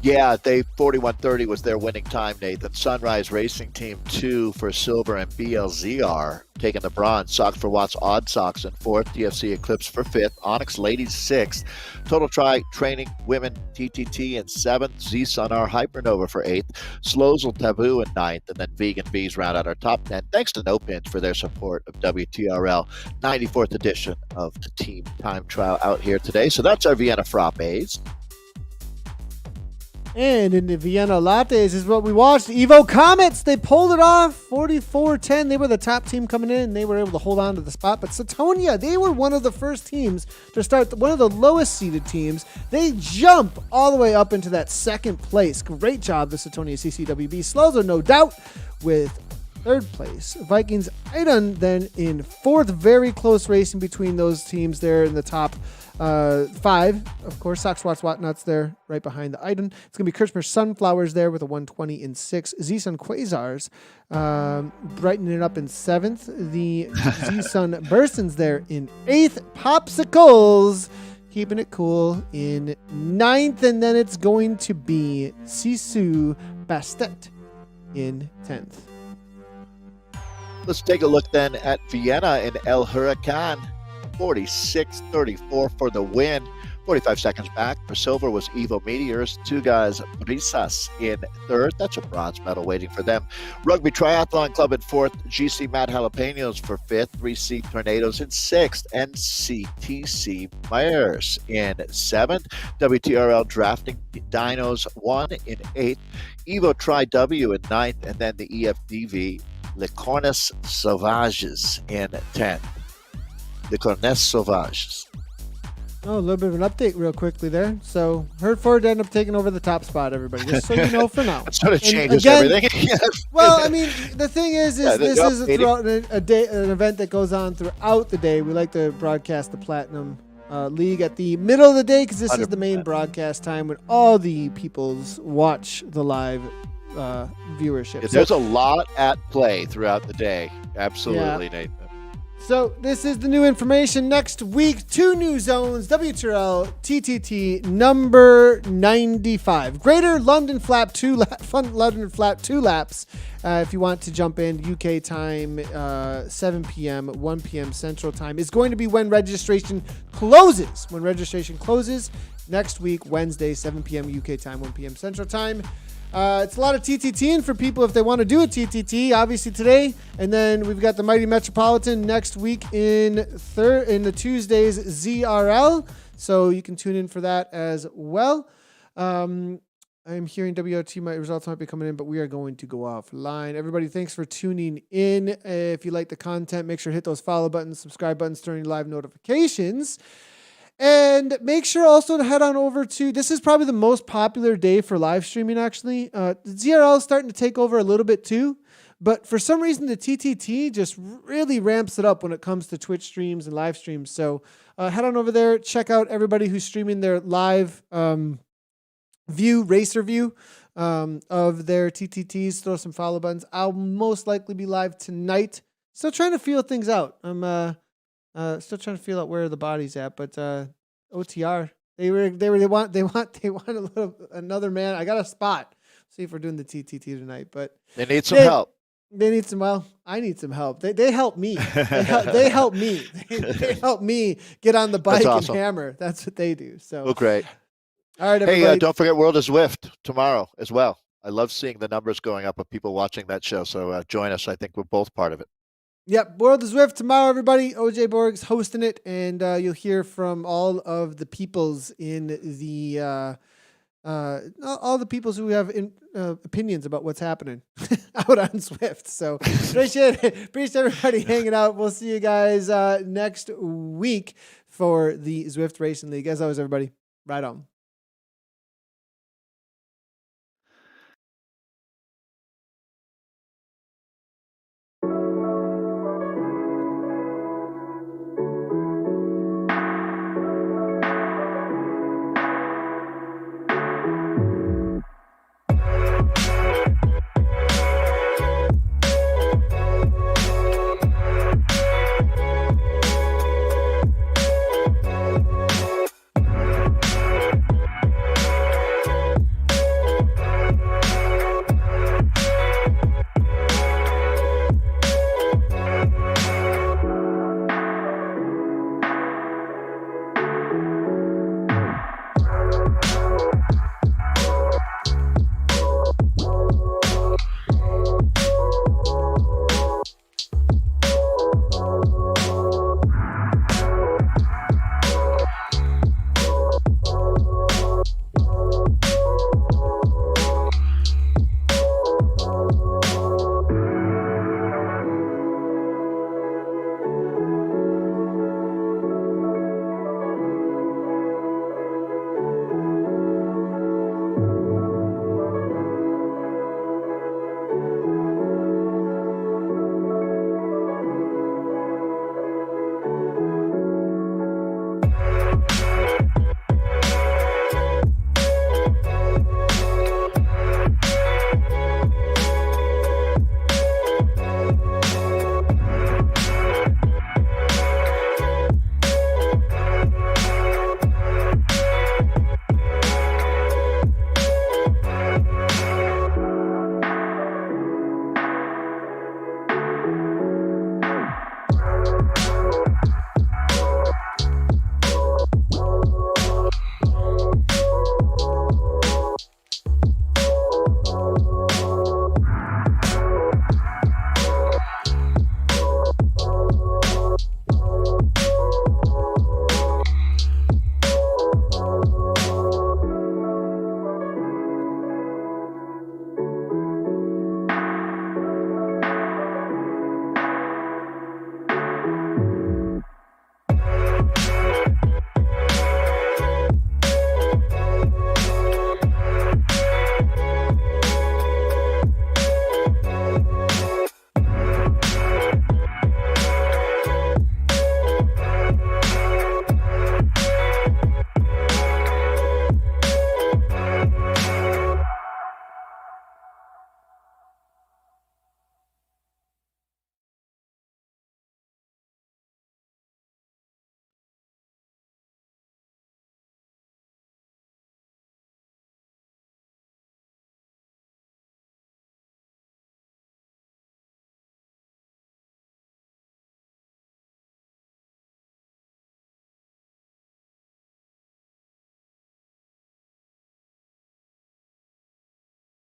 Yeah, 41.30 was their winning time, Nathan. Sunrise Racing Team 2 for silver and BLZR taking the bronze. Socks for Watts, Odd Socks in fourth. DFC Eclipse for fifth. Onyx Ladies sixth. Total Tri Training Women TTT in seventh. Z-Sun-R Hypernova for eighth. Slozel Taboo in ninth. And then Vegan Bees round out our top 10. Thanks to No Pins for their support of WTRL 94th edition of the Team Time Trial out here today. So that's our Vienna Frappes. And in the Vienna Lattes is what we watched. Evo Comets, they pulled it off, 44-10. They were the top team coming in, and they were able to hold on to the spot. But Satonia, they were one of the first teams to start, one of the lowest seeded teams. They jump all the way up into that second place. Great job, the Satonia CCWB. Slozo, no doubt, with third place. Vikings Idun then in fourth. Very close racing between those teams there in the top five. Of course, Sox Watts Whatnots there right behind the Idun. It's going to be Kirchner Sunflowers there with a 120 in sixth. Z-Sun Quasars brightening it up in seventh. The Z-Sun Bursons there in eighth. Popsicles keeping it cool in ninth. And then it's going to be Sisu Bastet in 10th. Let's take a look then at Vienna and El Huracan. 46-34 for the win. 45 seconds back for silver was Evo Meteors, two guys Brisas in third. That's a bronze medal waiting for them. Rugby Triathlon Club in fourth, GC Mad Jalapenos for fifth, 3C Tornadoes in sixth, and CTC Myers in seventh. WTRL Drafting Dinos 1 in eighth, Evo Tri W in ninth, and then the EFDV Les Cornes Sauvages in 10th. Les Cornes Sauvages. Oh, a little bit of an update real quickly there. So Hertford ended up taking over the top spot, everybody, just so you know for now. That sort of changes again, everything. Well, I mean, the thing is Yeah, this is updating. throughout a day, an event that goes on throughout the day. We like to broadcast the Platinum League at the middle of the day because this is the main 100%. broadcast time when all the peoples watch the live viewership. Yeah, there's a lot at play throughout the day. Absolutely, Nathan. So this is the new information. Next week, 2 new zones, WTRL TTT number 95. Greater London Flap 2 London Flap 2 laps. If you want to jump in, UK time, 7 p.m., 1 p.m. Central time is going to be when registration closes. When registration closes next week, Wednesday, 7 p.m. UK time, 1 p.m. Central time. It's a lot of TTTing for people if they want to do a TTT, obviously today. And then we've got the Mighty Metropolitan next week in the Tuesday's ZRL. So you can tune in for that as well. I'm hearing WOT results might be coming in, but we are going to go offline. Everybody, thanks for tuning in. If you like the content, make sure to hit those follow buttons, subscribe buttons, turn on live notifications. And make sure also to head on over to, this is probably the most popular day for live streaming, actually. The ZRL is starting to take over a little bit too, but for some reason the TTT just really ramps it up when it comes to Twitch streams and live streams. So head on over there, check out everybody who's streaming their live racer view of their TTTs. Throw some follow buttons. I'll most likely be live tonight. Still trying to feel things out. I'm still trying to feel out where the body's at, but OTR they want another man. I got a spot. See if we're doing the TTT tonight, but They need some help. They need some. Well, I need some help. They help me. They help me. They help me get on the bike awesome. and hammer. That's what they do. So Oh, great. all right, everybody. Hey, don't forget World of Zwift tomorrow as well. I love seeing the numbers going up of people watching that show. So join us. I think we're both part of it. Yep, World of Zwift tomorrow, everybody. OJ Borg's hosting it, and you'll hear from all of the peoples in the all the peoples who have opinions about what's happening out on Zwift. So appreciate everybody hanging out. We'll see you guys next week for the Zwift Racing League. As always, everybody, ride on.